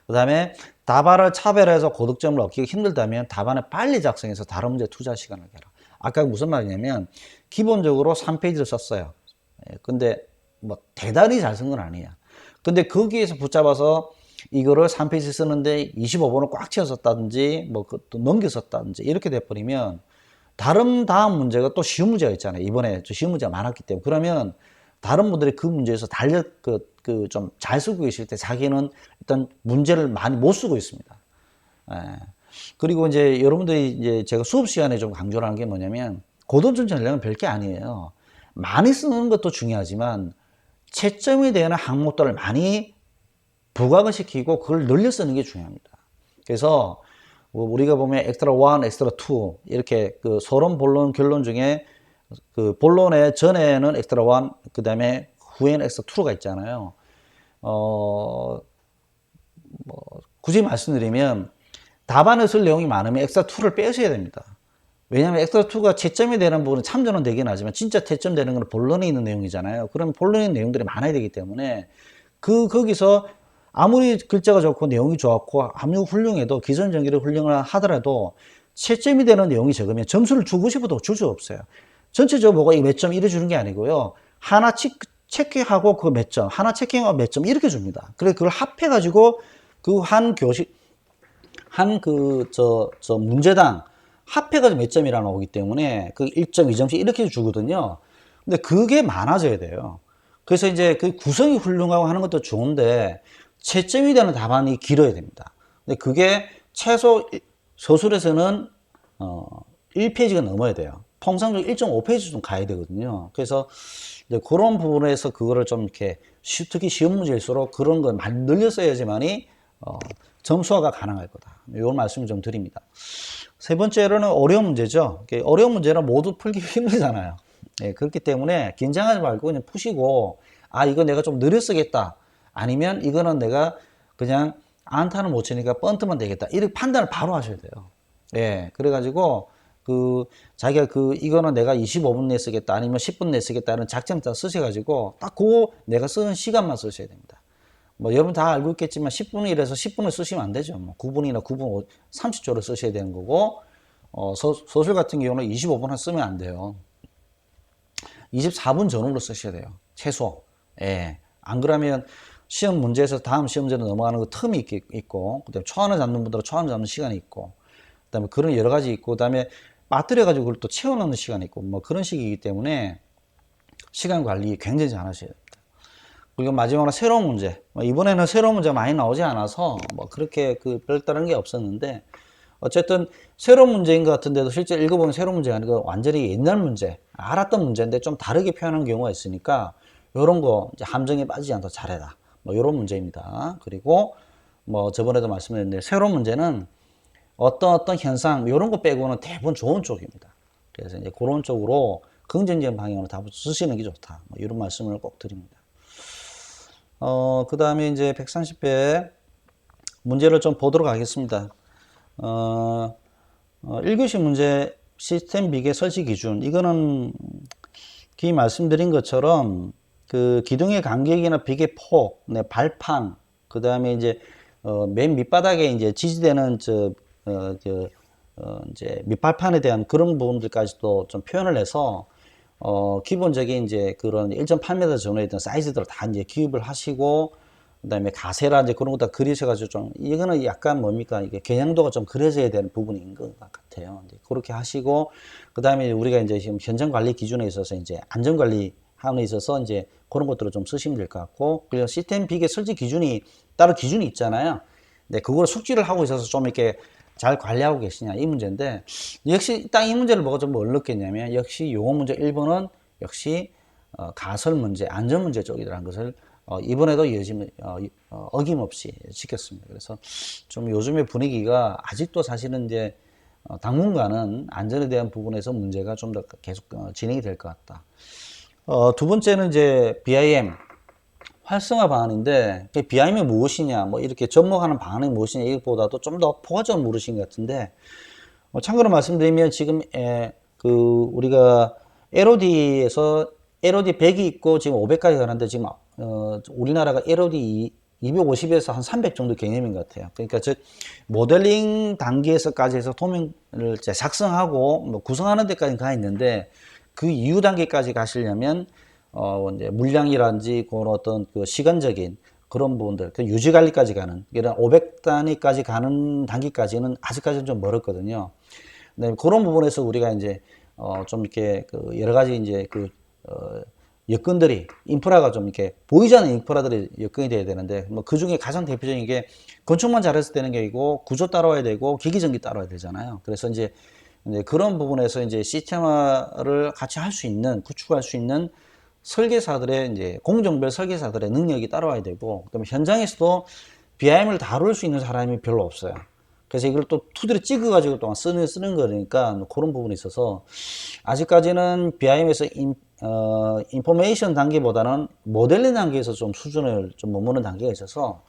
그 다음에 답안을 차별해서 고득점을 얻기가 힘들다면 답안을 빨리 작성해서 다른 문제에 투자 시간을 해라. 아까 무슨 말이냐면 기본적으로 3페이지를 썼어요. 근데 뭐 대단히 잘 쓴 건 아니에요. 근데 거기에서 붙잡아서 이거를 3페이지 쓰는데 25번을 꽉 채워 썼다든지 뭐 또 넘겨 썼다든지 이렇게 돼버리면 다음 문제가 또 쉬운 문제가 있잖아요. 이번에 쉬운 문제가 많았기 때문에 그러면 다른 분들이 그 문제에서 좀 잘 쓰고 계실 때 자기는 일단 문제를 많이 못 쓰고 있습니다. 예. 그리고 이제 여러분들이 이제 제가 수업 시간에 좀 강조를 하는 게 뭐냐면 고득점 전략은 별게 아니에요. 많이 쓰는 것도 중요하지만 채점이 되는 항목들을 많이 부각을 시키고 그걸 늘려 쓰는 게 중요합니다. 그래서 우리가 보면 엑스트라 1, 엑스트라 2 이렇게 그 서론, 본론, 결론 중에 그 본론의 전에는 엑스트라 1, 그 다음에 후에는 엑스트라 2가 있잖아요. 굳이 말씀드리면 답안을 쓸 내용이 많으면 엑스트라 2를 빼셔야 됩니다. 왜냐하면 엑스트라 2가 채점이 되는 부분은 참조는 되긴 하지만 진짜 채점 되는 건 본론에 있는 내용이잖아요. 그러면 본론에 있는 내용들이 많아야 되기 때문에 거기서 아무리 글자가 좋고 내용이 좋았고 압력 훌륭해도 기선전결이 훌륭을 하더라도 채점이 되는 내용이 적으면 점수를 주고 싶어도 줄 수 없어요. 전체적으로 보고 몇 점 이래 주는 게 아니고요. 하나 체크하고 그 몇 점, 하나 체크하고 몇 점 이렇게 줍니다. 그래 그걸 합해가지고 그 한 교시 문제당 합해가지고 몇 점이라 나오기 때문에 그 1점, 2점씩 이렇게 주거든요. 근데 그게 많아져야 돼요. 그래서 이제 그 구성이 훌륭하고 하는 것도 좋은데 채점이 되는 답안이 길어야 됩니다. 근데 그게 최소 서술에서는 1페이지가 넘어야 돼요. 통상적으로 1.5페이지 좀 가야 되거든요. 그래서 이제 그런 부분에서 그거를 좀 이렇게 특히 쉬운 문제일수록 그런 걸 많이 늘려 써야지만이 점수화가 가능할 거다. 이런 말씀을 좀 드립니다. 세 번째로는 어려운 문제죠. 어려운 문제는 모두 풀기 힘들잖아요. 예, 그렇기 때문에 긴장하지 말고 그냥 푸시고 이거 내가 좀 느려 쓰겠다. 아니면 이거는 내가 그냥 안타는 못 치니까 번트만 되겠다. 이렇게 판단을 바로 하셔야 돼요. 예, 그래가지고 자기가 이거는 내가 25분 내에 쓰겠다, 아니면 10분 내에 쓰겠다는 작전을 다 쓰셔가지고, 딱 내가 쓰는 시간만 쓰셔야 됩니다. 뭐, 여러분 다 알고 있겠지만, 10분이라서 10분을 쓰시면 안 되죠. 뭐, 9분이나 9분 30초를 쓰셔야 되는 거고, 소설 같은 경우는 25분 쓰면 안 돼요. 24분 전후로 쓰셔야 돼요. 최소. 예. 안 그러면 시험 문제에서 다음 시험 문제로 넘어가는 거 틈이 있고, 그다음에 초안을 잡는 분들은 초안을 잡는 시간이 있고, 그다음에 그런 여러 가지 있고, 그다음에 빠뜨려가지고 그걸 또 채워넣는 시간이 있고, 뭐 그런 식이기 때문에 시간 관리 굉장히 잘 하셔야 됩니다. 그리고 마지막으로 새로운 문제. 이번에는 새로운 문제가 많이 나오지 않아서 뭐 그렇게 별다른 게 없었는데, 어쨌든 새로운 문제인 것 같은데도 실제 읽어보면 새로운 문제가 아니고 완전히 옛날 문제, 알았던 문제인데 좀 다르게 표현하는 경우가 있으니까 이런 거 이제 함정에 빠지지 않도록 잘해라. 뭐 이런 문제입니다. 그리고 뭐 저번에도 말씀드렸는데 새로운 문제는 어떤 현상 이런 거 빼고는 대부분 좋은 쪽입니다. 그래서 이제 그런 쪽으로 긍정적인 방향으로 답을 쓰시는 게 좋다. 뭐 이런 말씀을 꼭 드립니다. 그 다음에 이제 130회 문제를 좀 보도록 하겠습니다. 1교시 문제 시스템 비계 설치 기준. 이거는 기 말씀드린 것처럼 기둥의 간격이나 비계 폭, 네, 발판, 그 다음에 이제 맨 밑바닥에 이제 지지되는 이제 밑발판에 대한 그런 부분들까지도 좀 표현을 해서 기본적인 이제 그런 1.8m 전후에 있던 사이즈들을 다 이제 기입을 하시고, 그 다음에 가세라 이제 그런 거 다 그리셔가지고 좀, 이거는 약간 뭡니까, 이게 겨냥도가 좀 그려져야 되는 부분인 것 같아요. 이제 그렇게 하시고, 그 다음에 우리가 이제 지금 현장 관리 기준에 있어서 이제 안전 관리 함에 있어서 이제 그런 것들을 좀 쓰시면 될 것 같고, 그리고 시스템 비계 설치 기준이 따로 기준이 있잖아요. 근데 그걸 숙지를 하고 있어서 좀 이렇게 잘 관리하고 계시냐 이 문제인데, 역시 딱 이 문제를 보고 좀 뭘 느꼈냐면, 역시 요거 문제 1번은 역시 가설 문제, 안전 문제 쪽이라는 것을 이번에도 어김없이 지켰습니다. 그래서 좀 요즘의 분위기가 아직도 사실은 이제 당분간은 안전에 대한 부분에서 문제가 좀 더 계속 진행이 될 것 같다. 두 번째는 이제 BIM 활성화 방안인데, BIM이 무엇이냐, 뭐 이렇게 접목하는 방안이 무엇이냐 이것보다도 좀 더 포괄적으로 물으신 것 같은데, 참고로 말씀드리면 지금 우리가 LOD에서 LOD 100이 있고 지금 500까지 가는데, 지금 우리나라가 LOD 250에서 한 300 정도 개념인 것 같아요. 그러니까 즉 모델링 단계에서까지 해서 도면을 작성하고 뭐 구성하는 데까지 가 있는데, 그 이후 단계까지 가시려면 이제 물량이란지 그런 어떤 시간적인 그런 부분들, 유지 관리까지 가는, 이런 500단위까지 가는 단계까지는 아직까지는 좀 멀었거든요. 네, 그런 부분에서 우리가 이제 좀 이렇게 여러 가지 이제 여건들이, 인프라가 좀 이렇게 보이지 않는 인프라들이 여건이 돼야 되는데, 뭐 그 중에 가장 대표적인 게 건축만 잘해서 되는 게 아니고 구조 따라와야 되고 기기전기 따라와야 되잖아요. 그래서 이제 그런 부분에서 이제 시스템화를 같이 할 수 있는, 구축할 수 있는 설계사들의 이제 공정별 설계사들의 능력이 따라와야 되고, 그다음에 현장에서도 BIM을 다룰 수 있는 사람이 별로 없어요. 그래서 이걸 또 투드로 찍어가지고 또 쓰는 거니까 그런 부분이 있어서 아직까지는 BIM에서 인포메이션 단계보다는 모델링 단계에서 좀 수준을 좀 머무는 단계가 있어서,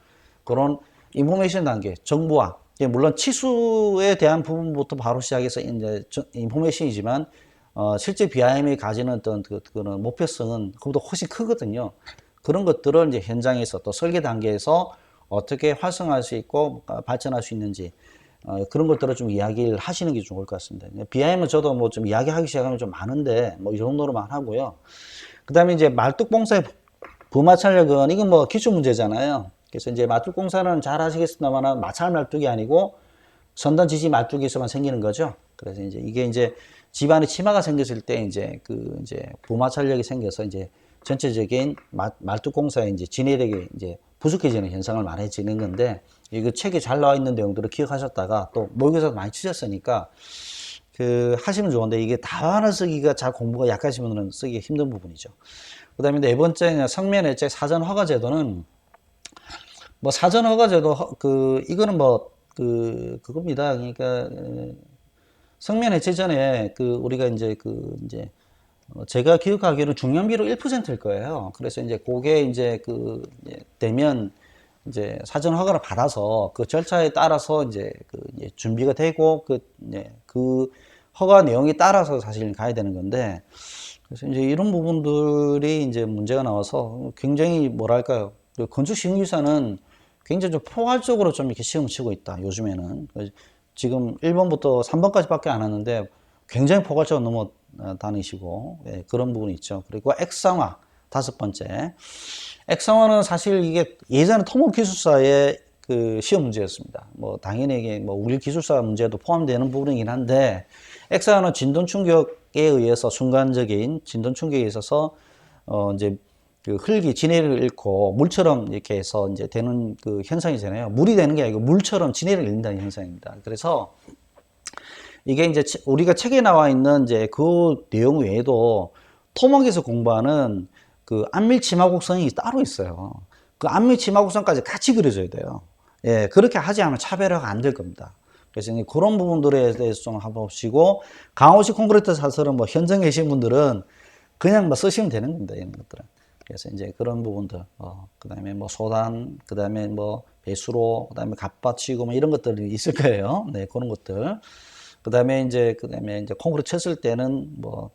그런 인포메이션 단계, 정보화, 물론 치수에 대한 부분부터 바로 시작해서 이제 인포메이션이지만 실제 BIM이 가지는 어떤 그런 목표성은 그보다 훨씬 크거든요. 그런 것들을 이제 현장에서 또 설계 단계에서 어떻게 활성화할 수 있고 발전할 수 있는지 그런 것들을 좀 이야기를 하시는 게 좋을 것 같습니다. BIM은 저도 뭐 좀 이야기하기 시작하면 좀 많은데 뭐 이 정도로만 하고요. 그 다음에 이제 말뚝공사의 부마찰력은 이건 뭐 기출 문제잖아요. 그래서 이제 말뚝공사는 잘 아시겠습니다만 마찰 말뚝이 아니고 선단 지지 말뚝에서만 생기는 거죠. 그래서 이게 이제 집안에 치마가 생겼을 때 이제 이제 부마찰력이 생겨서 이제 전체적인 말뚝 공사에 이제 진해력이 이제 부족해지는 현상을 말해지는 건데, 이거 책에 잘 나와 있는 내용들을 기억하셨다가 또 모의고사도 많이 치셨으니까 하시면 좋은데, 이게 단어 쓰기가 잘 공부가 약하시면 쓰기 힘든 부분이죠. 그 다음에 네 번째 성면 해체 사전 허가 제도는 뭐 사전 허가 제도 이거는 뭐 그겁니다. 그러니까 성면 해체 전에 우리가 이제 제가 기억하기로는 중량비로 1%일 거예요. 그래서 이제 그게 이제 되면 이제 사전 허가를 받아서 그 절차에 따라서 이제 준비가 되고 그 허가 내용에 따라서 사실 가야 되는 건데, 그래서 이제 이런 부분들이 이제 문제가 나와서 굉장히 뭐랄까요. 건축 시공기사는 굉장히 좀 포괄적으로 좀 이렇게 시험 치고 있다, 요즘에는. 지금 1번부터 3번까지밖에 안 왔는데 굉장히 포괄적으로 넘어다니시고, 예, 그런 부분이 있죠. 그리고 액상화, 5번째. 액상화는 사실 이게 예전에 토목기술사의 그 시험 문제였습니다. 뭐, 당연히 이게 뭐, 우리 기술사 문제도 포함되는 부분이긴 한데, 액상화는 진동 충격에 의해서 순간적인 진동 충격에 있어서, 이제 그 흙이 진해를 잃고 물처럼 이렇게 해서 이제 되는 그 현상이잖아요. 물이 되는 게 아니고 물처럼 진해를 잃는다는 현상입니다. 그래서 이게 이제 우리가 책에 나와 있는 이제 그 내용 외에도 토목에서 공부하는 그 안밀 치마곡선이 따로 있어요. 그 안밀 치마곡선까지 같이 그려줘야 돼요. 예, 그렇게 하지 않으면 차별화가 안 될 겁니다. 그래서 이제 그런 부분들에 대해서 좀 한번 보시고, 강호식 콘크리트 사설은 뭐 현장 계신 분들은 그냥 뭐 쓰시면 되는 겁니다. 이런 것들은. 그래서 이제 그런 부분들, 그 다음에 뭐 소단, 그 다음에 뭐 배수로, 그 다음에 갑받치고 뭐 이런 것들이 있을 거예요. 네, 그런 것들. 그 다음에 이제 콘크리트 쳤을 때는 뭐,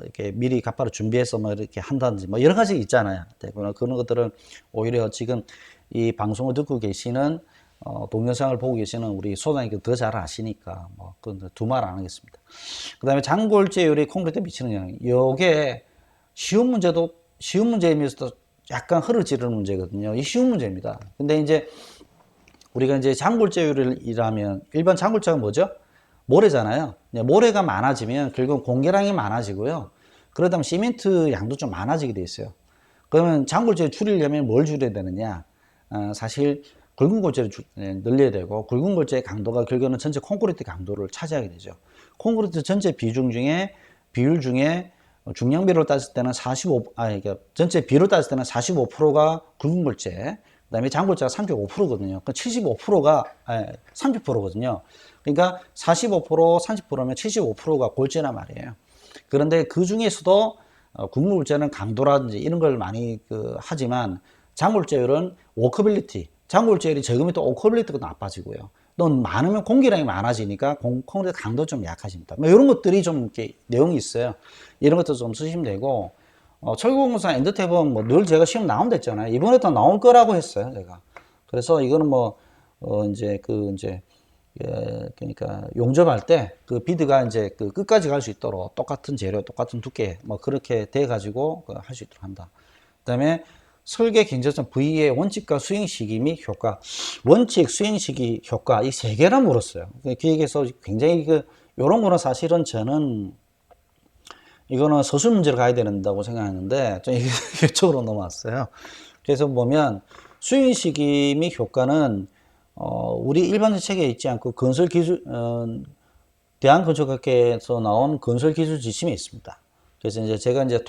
이렇게 미리 갑바를 준비해서 뭐 이렇게 한다든지 뭐 여러 가지 있잖아요. 네, 그런 것들은 오히려 지금 이 방송을 듣고 계시는, 동영상을 보고 계시는 우리 소장님께 더 잘 아시니까, 뭐, 그건 두 말 안 하겠습니다. 그 다음에 장골제율이 콘크리트에 미치는 영향. 요게 쉬운 문제이면서도 약간 흐르지르는 문제거든요. 이 쉬운 문제입니다. 근데 이제 우리가 이제 장골제율이라면 일반 장골자가 뭐죠? 모래잖아요. 모래가 많아지면 결국 공개량이 많아지고요. 그러다 보면 시멘트 양도 좀 많아지게 돼 있어요. 그러면 장골재를 줄이려면 뭘 줄여야 되느냐? 사실 굵은 골재를 늘려야 되고, 굵은 골재의 강도가 결국은 전체 콘크리트 강도를 차지하게 되죠. 콘크리트 전체 비율 중에 중량비로 따질 때는 그러니까 전체 비율로 따질 때는 45%가 굵은 골재, 그 다음에 장골재가 35%거든요. 그 75%가, 30%거든요. 그러니까 45%, 30%면 75%가 골재란 말이에요. 그런데 그 중에서도 국무골재는 강도라든지 이런 걸 많이 하지만, 장골재율은 워커빌리티, 장골재율이 적으면 또 워커빌리티가 나빠지고요. 또 많으면 공기량이 많아지니까 콘크리트 강도 좀 약해집니다. 뭐 이런 것들이 좀 이렇게 내용이 있어요. 이런 것도 좀 쓰시면 되고, 철거공사 엔드탭은 뭐 늘 제가 시험 나온다 했잖아요. 이번에도 나올 거라고 했어요, 제가. 그래서 이거는 뭐, 그러니까 용접할 때 그 비드가 이제 그 끝까지 갈 수 있도록 똑같은 재료, 똑같은 두께, 뭐 그렇게 돼 가지고 할 수 있도록 한다. 그다음에 설계 경제성 V의 원칙과 수행 시기 및 효과. 원칙, 수행 시기, 효과 이 세 개나 물었어요. 기획에서 굉장히 요런 거는 사실은 저는 이거는 서술 문제로 가야 된다고 생각하는데 좀 이쪽으로 넘어왔어요. 그래서 보면 수행 시기 및 효과는 우리 일반적 책에 있지 않고 대한건축학회에서 나온 건설기술 지침에 있습니다. 그래서 이제 제가 이제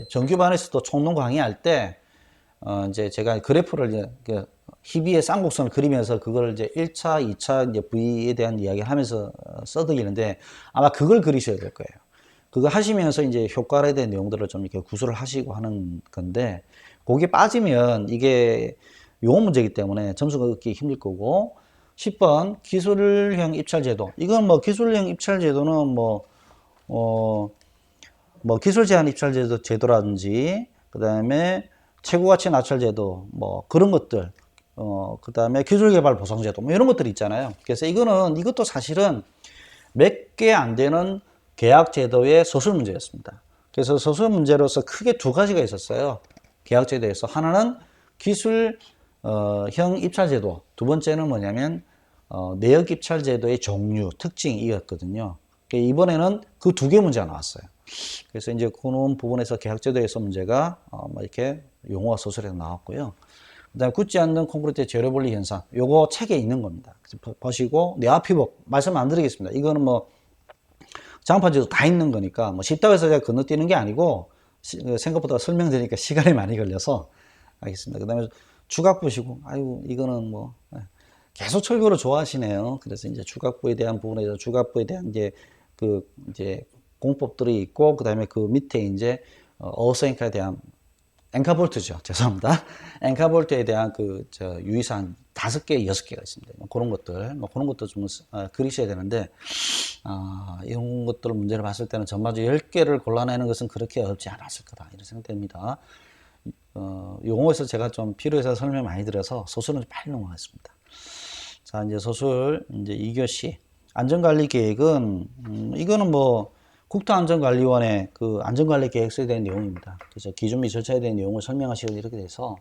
정규반에서도 총론 강의할 때, 이제 제가 그래프를 이제 희비의 쌍곡선을 그리면서 그걸 이제 1차, 2차 이제 V에 대한 이야기를 하면서 써드리는데 아마 그걸 그리셔야 될 거예요. 그거 하시면서 이제 효과에 대한 내용들을 좀 이렇게 구술을 하시고 하는 건데, 거기에 빠지면 이게 용어 문제이기 때문에 점수가 얻기 힘들 거고, 10번 기술형 입찰제도. 이건 뭐 기술형 입찰제도는 뭐 기술 제한 입찰제도 제도라든지, 그 다음에 최고가치 낙찰제도, 뭐 그런 것들, 그 다음에 기술개발 보상제도, 뭐 이런 것들이 있잖아요. 그래서 이것도 사실은 몇 개 안 되는 계약제도의 서술 문제였습니다. 그래서 서술 문제로서 크게 두 가지가 있었어요. 계약제도에서. 하나는 기술형 입찰제도, 두 번째는 뭐냐면 내역 입찰제도의 종류, 특징이었거든요. 이번에는 그 두 개 문제가 나왔어요. 그래서 이제 그런 부분에서 계약제도에서 문제가 뭐 이렇게 용어와 서술에서 나왔고요. 그다음에 굳지 않는 콘크리트의 재료 분리 현상, 요거 책에 있는 겁니다. 보시고 뇌화피복 말씀 안 드리겠습니다. 이거는 뭐 장판지도 다 있는 거니까 뭐 쉽다고 해서 제가 건너뛰는 게 아니고 생각보다 설명드리니까 시간이 많이 걸려서 알겠습니다. 그다음에 주각 보시고, 아유 이거는 뭐 계속 철거를 좋아하시네요. 그래서 이제 주각부에 대한 부분에서 주각부에 대한 이제 공법들이 있고, 그 다음에 그 밑에 이제 어서앵카에 대한 앵카볼트죠. 죄송합니다. 앵카볼트에 대한 유의사항 5개, 6개가 있습니다. 그런 것들 좀 그리셔야 되는데, 이런 것들 문제를 봤을 때는 전반적으로 10개를 골라내는 것은 그렇게 어렵지 않았을 거다. 이런 생각됩니다. 용어에서 제가 좀 필요해서 설명 많이 드려서 소술은 빨리 넘어가겠습니다. 자, 이제 소술, 이제 2교시. 안전관리 계획은, 이거는 뭐, 국토안전관리원의 그 안전관리 계획서에 대한 내용입니다. 그래서 기준 및 절차에 대한 내용을 설명하시고 이렇게 돼서,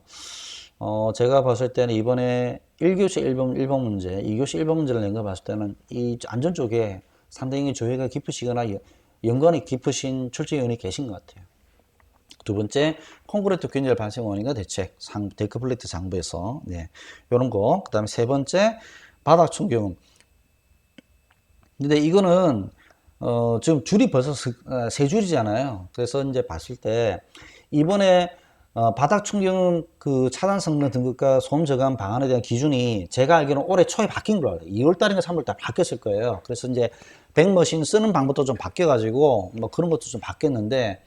제가 봤을 때는 이번에 1교시 1번 문제, 2교시 1번 문제를 낸 거 봤을 때는 이 안전 쪽에 상당히 조회가 깊으시거나 연관이 깊으신 출제위원이 계신 것 같아요. 두 번째, 콘크리트 균열 발생 원인과 대책, 데크플레이트 장부에서, 네, 요런 거. 그 다음에 세 번째, 바닥 충격음. 근데 이거는, 지금 줄이 벌써 세 줄이잖아요. 그래서 이제 봤을 때, 이번에, 바닥 충격음 그 차단 성능 등급과 소음 저감 방안에 대한 기준이 제가 알기로는 올해 초에 바뀐 걸로 알아요. 2월달인가 3월달 바뀌었을 거예요. 그래서 이제 백머신 쓰는 방법도 좀 바뀌어가지고, 뭐 그런 것도 좀 바뀌었는데,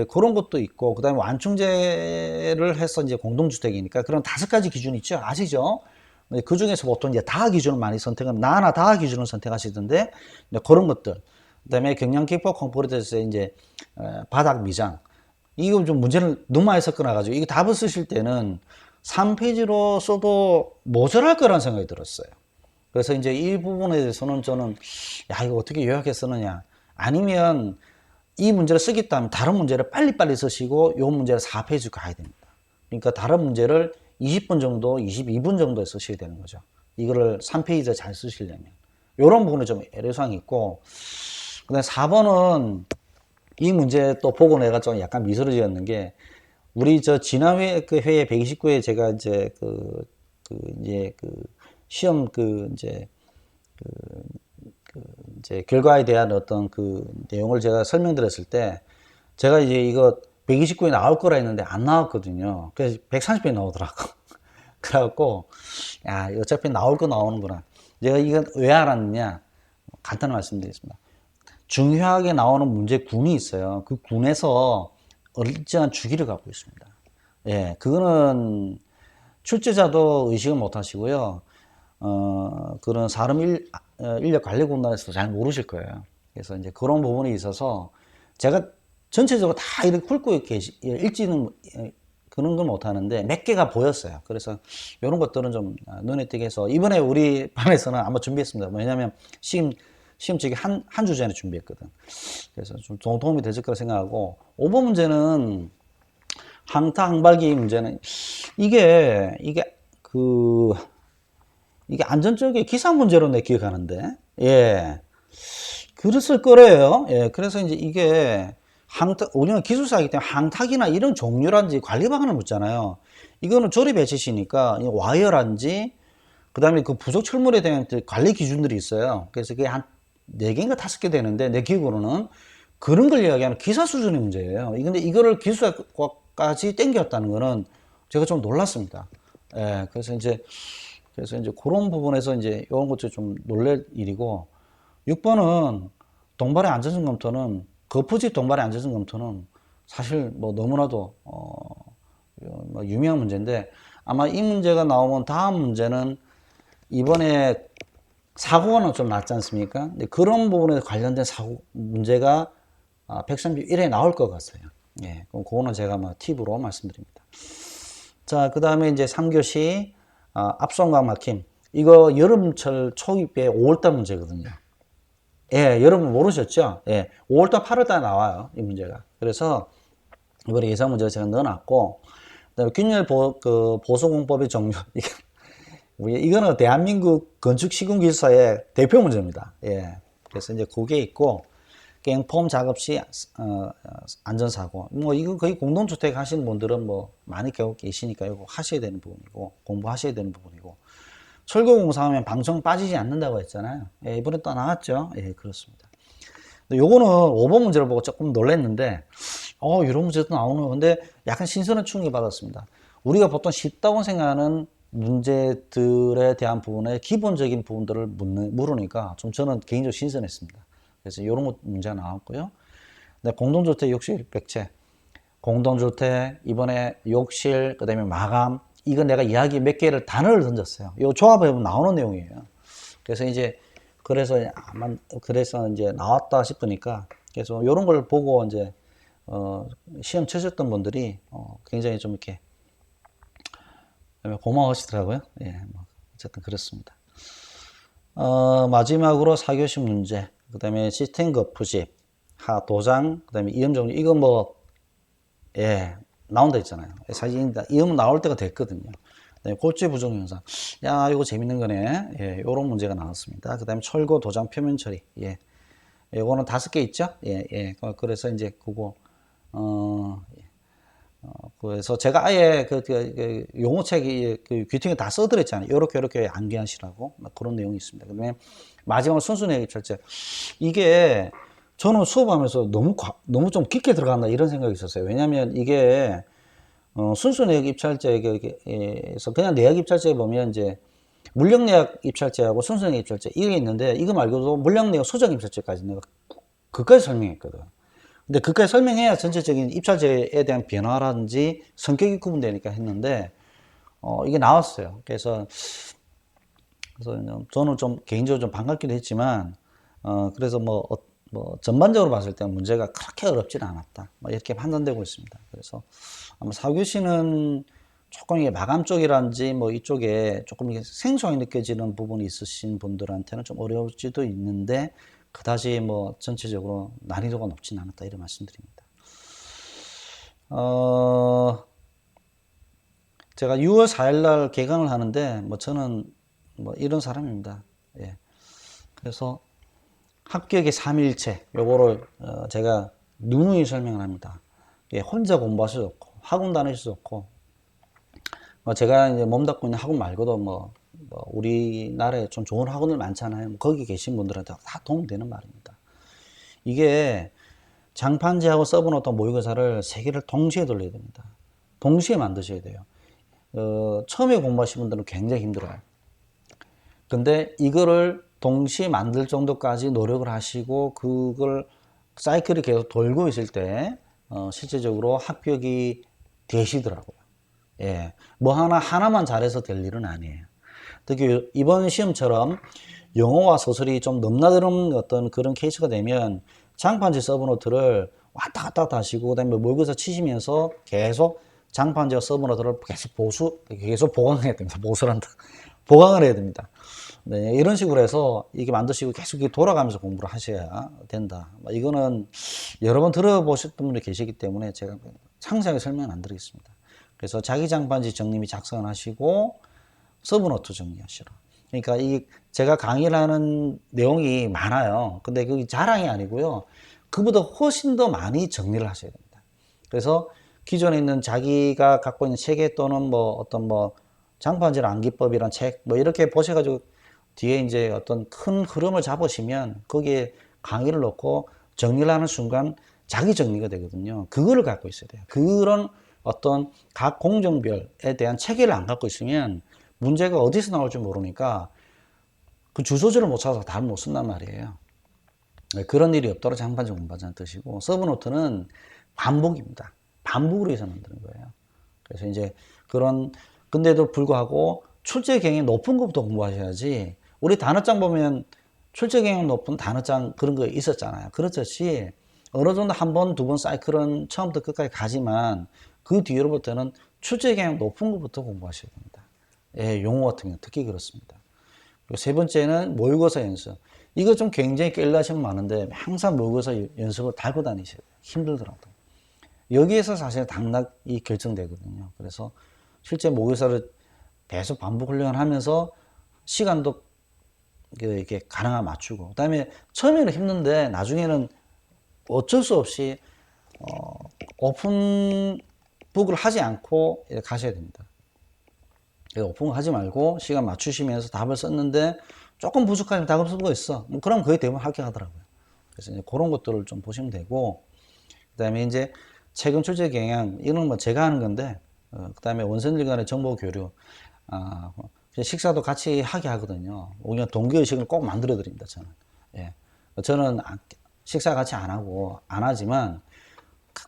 그런 것도 있고, 그 다음에 완충제를 해서 이제 공동주택이니까 그런 5가지 기준이 있죠. 아시죠? 그 중에서 보통 이제 다하 기준을 많이 선택하면, 나나 다하 기준을 선택하시던데, 그런 것들. 그 다음에 경량기포 콘크리트에서 이제, 바닥 미장. 이거 좀 문제를 너무 많이 섞어놔가지고, 이거 답을 쓰실 때는 3페이지로 써도 모자랄 거라는 생각이 들었어요. 그래서 이제 이 부분에 대해서는 저는, 야, 이거 어떻게 요약해 쓰느냐. 아니면, 이 문제를 쓰겠다면 다른 문제를 빨리빨리 쓰시고 이 문제를 4페이지 가야 됩니다. 그러니까 다른 문제를 20분 정도, 22분 정도에 쓰셔야 되는 거죠. 이거를 3페이지에 잘 쓰시려면. 이런 부분에 좀 애로사항이 있고, 그 다음에 4번은 이 문제 또 보고 내가 좀 약간 미소를 지었는 게, 우리 지난 회에 129회 제가 이제 시험 이제 결과에 대한 어떤 그 내용을 제가 설명드렸을 때, 제가 이제 이거 129에 나올 거라 했는데 안 나왔거든요. 그래서 130에 나오더라고. 그래갖고, 야, 어차피 나올 거 나오는구나. 제가 이건 왜 알았느냐? 간단히 말씀드리겠습니다. 중요하게 나오는 문제군이 있어요. 그 군에서 일정한 주기를 갖고 있습니다. 예, 그거는 출제자도 의식을 못 하시고요. 그런 사람 인력 관리 군단에서도 잘 모르실 거예요. 그래서 이제 그런 부분이 있어서 제가 전체적으로 다 이렇게 훑고 읽지는 그런 건 못하는데 몇 개가 보였어요. 그래서 이런 것들은 좀 눈에 띄게 해서 이번에 우리 반에서는 아마 준비했습니다. 왜냐하면 시험 측에 한 주 전에 준비했거든. 그래서 좀 도움이 되실 거라 생각하고 5번 문제는 항타 항발기 문제는 이게 안전 쪽에 기사 문제로 내 기억하는데, 예. 그랬을 거래요. 예. 그래서 이제 이게 우리는 기술사이기 때문에 항탁이나 이런 종류란지 관리 방안을 묻잖아요. 이거는 조립 배치시니까 와이어란지, 그 다음에 그 부속 철물에 대한 관리 기준들이 있어요. 그래서 그게 한 4개인가 5개 되는데, 내 기억으로는 그런 걸 이야기하는 기사 수준의 문제예요. 근데 이거를 기술사까지 땡겼다는 거는 제가 좀 놀랐습니다. 예. 그래서 이제 그런 부분에서 이제 이런 것도 좀 놀랄 일이고, 6번은 동발의 안전성 검토는, 거푸집 동발의 안전성 검토는 사실 뭐 너무나도, 뭐 유명한 문제인데, 아마 이 문제가 나오면 다음 문제는 이번에 사고가 좀 났지 않습니까? 근데 그런 부분에 관련된 문제가 131회 나올 것 같아요. 예. 그럼 그거는 제가 뭐 팁으로 말씀드립니다. 자, 그 다음에 이제 3교시, 압송각 막힘. 이거 여름철 초입에 5월달 문제거든요. 예, 여러분 모르셨죠? 예, 5월달, 8월달 나와요. 이 문제가. 그래서 이번에 예상 문제를 제가 넣어놨고, 그다음에 균열 보수공법의 종류. 이거는 대한민국 건축시공기술사의 대표 문제입니다. 예. 그래서 이제 그게 있고, 갱폼 작업 시 안전사고. 뭐 이거 거의 공동주택 하시는 분들은 뭐 많이 계시니까 이거 하셔야 되는 부분이고, 공부하셔야 되는 부분이고, 철거공사하면 방청 빠지지 않는다고 했잖아요. 예, 이번에 또 나왔죠. 예, 그렇습니다. 요거는 5번 문제를 보고 조금 놀랐는데, 이런 문제도 나오는 건데, 약간 신선한 충격을 받았습니다. 우리가 보통 쉽다고 생각하는 문제들에 대한 부분에 기본적인 부분들을 물으니까 좀 저는 개인적으로 신선했습니다. 그래서 이런 문제가 나왔고요. 공동주택 욕실 백채, 공동주택, 이번에 욕실, 그 다음에 마감, 이거 내가 이야기 몇 개를 단어를 던졌어요. 이 조합해 보면 나오는 내용이에요. 그래서 이제 그래서 이제 나왔다 싶으니까, 그래서 이런 걸 보고 이제, 시험 치셨던 분들이, 굉장히 좀 이렇게, 고마워하시더라고요. 예, 뭐, 어쨌든 그렇습니다. 마지막으로 4교시 문제, 그 다음에 시스템 거푸집, 도장, 그 다음에 이음 종류, 이거 뭐, 예, 나온다 했잖아요. 사실 이음 나올 때가 됐거든요. 골재 부정 현상. 야, 이거 재밌는 거네. 예, 요런 문제가 나왔습니다. 그 다음에 철거 도장 표면 처리. 예. 요거는 5개 있죠? 예, 예. 그래서 이제 그거, 그래서 제가 아예 그 용어책이 그 귀퉁이 다 써드렸잖아요. 요렇게 암기하시라고. 그런 내용이 있습니다. 그 다음에 마지막으로 순수내역 입찰제. 이게 저는 수업하면서 너무 좀 깊게 들어간다 이런 생각이 있었어요. 왜냐면 이게, 순수 내역 입찰제에서 그냥 내역 입찰제에 보면 이제 물량 내역 입찰제하고 순수 내역 입찰제 이게 있는데 이거 말고도 물량 내역 소정 입찰제까지 내가 그까지 설명했거든. 근데 그까지 설명해야 전체적인 입찰제에 대한 변화라든지 성격이 구분되니까 했는데 이게 나왔어요. 그래서 저는 좀 개인적으로 좀 반갑기도 했지만 그래서 뭐 전반적으로 봤을 때 문제가 그렇게 어렵지는 않았다. 뭐 이렇게 판단되고 있습니다. 그래서 아마 4교시는 조금 이게 마감 쪽이란지 뭐 이쪽에 조금 이게 생소하게 느껴지는 부분이 있으신 분들한테는 좀 어려울지도 있는데 그다지 뭐 전체적으로 난이도가 높지는 않았다 이런 말씀드립니다. 제가 6월 4일 날 개강을 하는데 뭐 저는 뭐 이런 사람입니다. 예. 그래서 합격의 3일체 요거를 제가 누누이 설명을 합니다. 예, 혼자 공부할 수도 없고 학원 다닐 수도 없고 제가 이제 몸담고 있는 학원 말고도 뭐 우리나라에 좀 좋은 학원들 많잖아요. 거기 계신 분들한테 다 도움되는 말입니다. 이게 장판지하고 서브노트 모의고사를 3개를 동시에 돌려야 됩니다. 동시에 만드셔야 돼요. 처음에 공부하신 분들은 굉장히 힘들어요. 근데 이거를 동시에 만들 정도까지 노력을 하시고 그걸 사이클이 계속 돌고 있을 때 실제적으로 합격이 되시더라고요. 예, 뭐 하나만 잘해서 될 일은 아니에요. 특히 이번 시험처럼 영어와 소설이 좀 넘나드는 어떤 그런 케이스가 되면 장판지 서브노트를 왔다 갔다 하시고 그다음에 모의고사 치시면서 계속 장판지와 서브노트를 계속 보강해야 됩니다. 보강을 해야 됩니다. 네, 이런 식으로 해서 이게 만드시고 계속 돌아가면서 공부를 하셔야 된다. 이거는 여러 번 들어보셨던 분이 계시기 때문에 제가 상세하게 설명은 안 드리겠습니다. 그래서 자기 장판지 정리미 작성을 하시고 서브노트 정리하시라. 그러니까 제가 강의를 하는 내용이 많아요. 근데 그게 자랑이 아니고요. 그보다 훨씬 더 많이 정리를 하셔야 됩니다. 그래서 기존에 있는 자기가 갖고 있는 체계 또는 뭐 어떤 뭐 장판질 암기법이란 책 뭐 이렇게 보셔가지고 뒤에 이제 어떤 큰 흐름을 잡으시면 거기에 강의를 넣고 정리를 하는 순간 자기 정리가 되거든요. 그거를 갖고 있어야 돼요. 그런 어떤 각 공정별에 대한 체계를 안 갖고 있으면 문제가 어디서 나올지 모르니까 그 주소지를 못 찾아서 답을 못 쓴단 말이에요. 그런 일이 없도록 장판지 공부하자는 뜻이고 서브노트는 반복입니다. 반복으로 해서 만드는 거예요. 그래서 이제 근데도 불구하고 출제 경향이 높은 것부터 공부하셔야지 우리 단어장 보면 출제 경향 높은 단어장 그런 거 있었잖아요. 그렇듯이 어느 정도 한 번, 두 번 사이클은 처음부터 끝까지 가지만 그 뒤로부터는 출제 경향 높은 것부터 공부하셔야 됩니다. 예, 용어 같은 경우 특히 그렇습니다. 그리고 세 번째는 모의고사 연습. 이거 좀 굉장히 깰라시면 많은데 항상 모의고사 연습을 달고 다니셔야 돼요. 힘들더라도. 여기에서 사실 당락이 결정되거든요. 그래서 실제 모의고사를 계속 반복 훈련을 하면서 시간도 이렇게 가능한 맞추고 그다음에 처음에는 힘든데 나중에는 어쩔 수 없이 오픈북을 하지 않고 가셔야 됩니다. 오픈을 하지 말고 시간 맞추시면서 답을 썼는데 조금 부족하면 답을 쓴 거 있어. 그럼 거의 대부분 합격하더라고요. 그래서 이제 그런 것들을 좀 보시면 되고 그다음에 이제 최근 출제 경향 이건 뭐 제가 하는 건데 그다음에 원생들 간의 정보 교류 식사도 같이 하게 하거든요. 그냥 동기의식을 꼭 만들어 드립니다. 저는. 예. 저는 식사 같이 안 하지만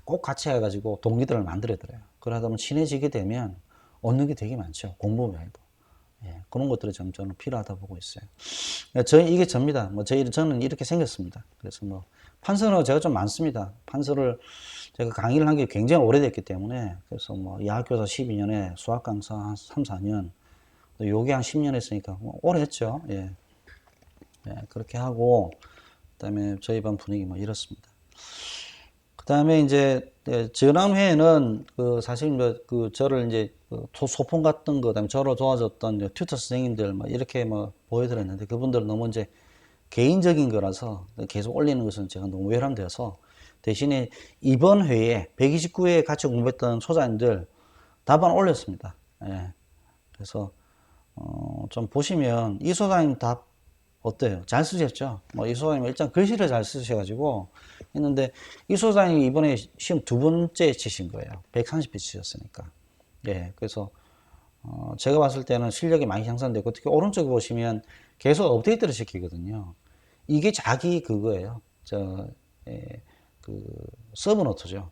꼭 같이 해가지고 동기들을 만들어 드려요. 그러다 보면 친해지게 되면 얻는 게 되게 많죠. 공부 말고. 예, 그런 것들이 좀 저는 필요하다 보고 있어요. 이게 접니다. 저는 이렇게 생겼습니다. 그래서 판서는 제가 좀 많습니다. 판서를 제가 강의를 한 게 굉장히 오래됐기 때문에, 그래서 여학교사 12년에 수학 강사 한 3, 4년, 또 요기 한 10년 했으니까, 오래 했죠. 예. 예, 그렇게 하고, 그 다음에 저희 반 분위기 이렇습니다. 그 다음에 이제, 전환회에는, 사실 저를 이제, 소폰 같은 거, 그다음에 저를 도와줬던 튜터 선생님들, 이렇게 보여드렸는데, 그분들 너무 이제 개인적인 거라서 계속 올리는 것은 제가 너무 외람되어서, 대신에 이번 회에 129회에 같이 공부했던 소장님들 답안 올렸습니다. 예. 그래서, 좀 보시면, 이 소장님 답 어때요? 잘 쓰셨죠? 이 소장님 일단 글씨를 잘 쓰셔가지고 했는데, 이 소장님이 이번에 시험 두 번째 치신 거예요. 130회 치셨으니까. 예, 그래서 제가 봤을 때는 실력이 많이 향상되고, 특히 오른쪽에 보시면 계속 업데이트를 시키거든요. 이게 자기 그거예요. 예, 서브노트죠.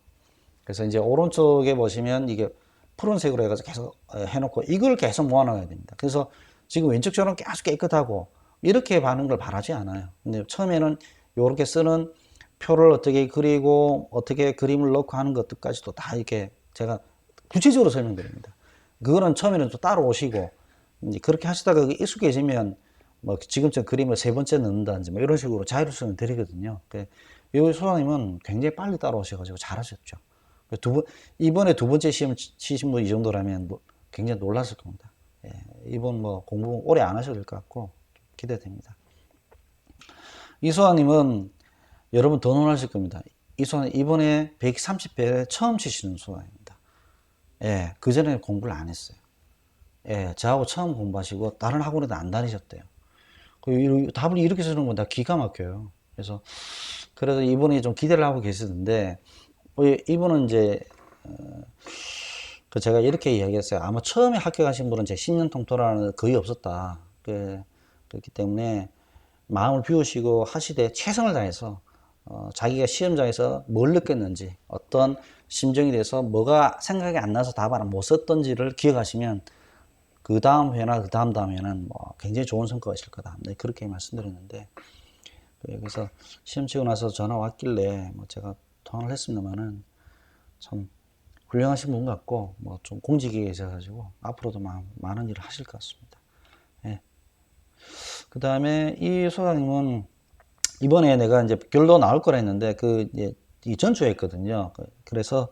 그래서 이제 오른쪽에 보시면 이게 푸른색으로 해가지고 계속 해놓고 이걸 계속 모아놔야 됩니다. 그래서 지금 왼쪽처럼 계속 깨끗하고 이렇게 하는 걸 바라지 않아요. 근데 처음에는 이렇게 쓰는 표를 어떻게 그리고 어떻게 그림을 넣고 하는 것들까지도 다 이렇게 제가 구체적으로 설명드립니다. 그거는 처음에는 또 따로 오시고 이제 그렇게 하시다가 익숙해지면 지금처럼 그림을 세 번째 넣는다든지 이런 식으로 자율성을 드리거든요. 이 소장님은 굉장히 빨리 따라오셔가지고 잘하셨죠. 이번에 두 번째 시험 치신 분 이 정도라면 굉장히 놀랐을 겁니다. 예, 이번 공부 오래 안 하셔도 될 것 같고 기대됩니다. 이 소장님은 여러분 더 놀라실 겁니다. 이 소장님 이번에 130회 처음 치시는 소장입니다. 예, 그전에 공부를 안 했어요. 예, 저하고 처음 공부하시고 다른 학원에도 안 다니셨대요. 답을 이렇게 쓰는 건 다 기가 막혀요. 그래서 이분이 좀 기대를 하고 계시는데, 이분은 이제 제가 이렇게 이야기했어요. 아마 처음에 합격하신 분은 제 10년 통틀어는 거의 없었다. 그렇기 때문에 마음을 비우시고 하시되 최선을 다해서 자기가 시험장에서 뭘 느꼈는지, 어떤 심정이 돼서 뭐가 생각이 안 나서 답을 못 썼던지를 기억하시면 그 다음 회나 그 다음 회는 굉장히 좋은 성과가 있을 거다. 네, 그렇게 말씀드렸는데, 그래서 시험 치고 나서 전화 왔길래 제가 통화를 했습니다만은 참 훌륭하신 분 같고 좀 공직에 계셔가지고 앞으로도 많은 일을 하실 것 같습니다. 예. 그 다음에 이 소장님은 이번에 내가 이제 결로 나올 거라 했는데 이 전주에 했거든요. 그래서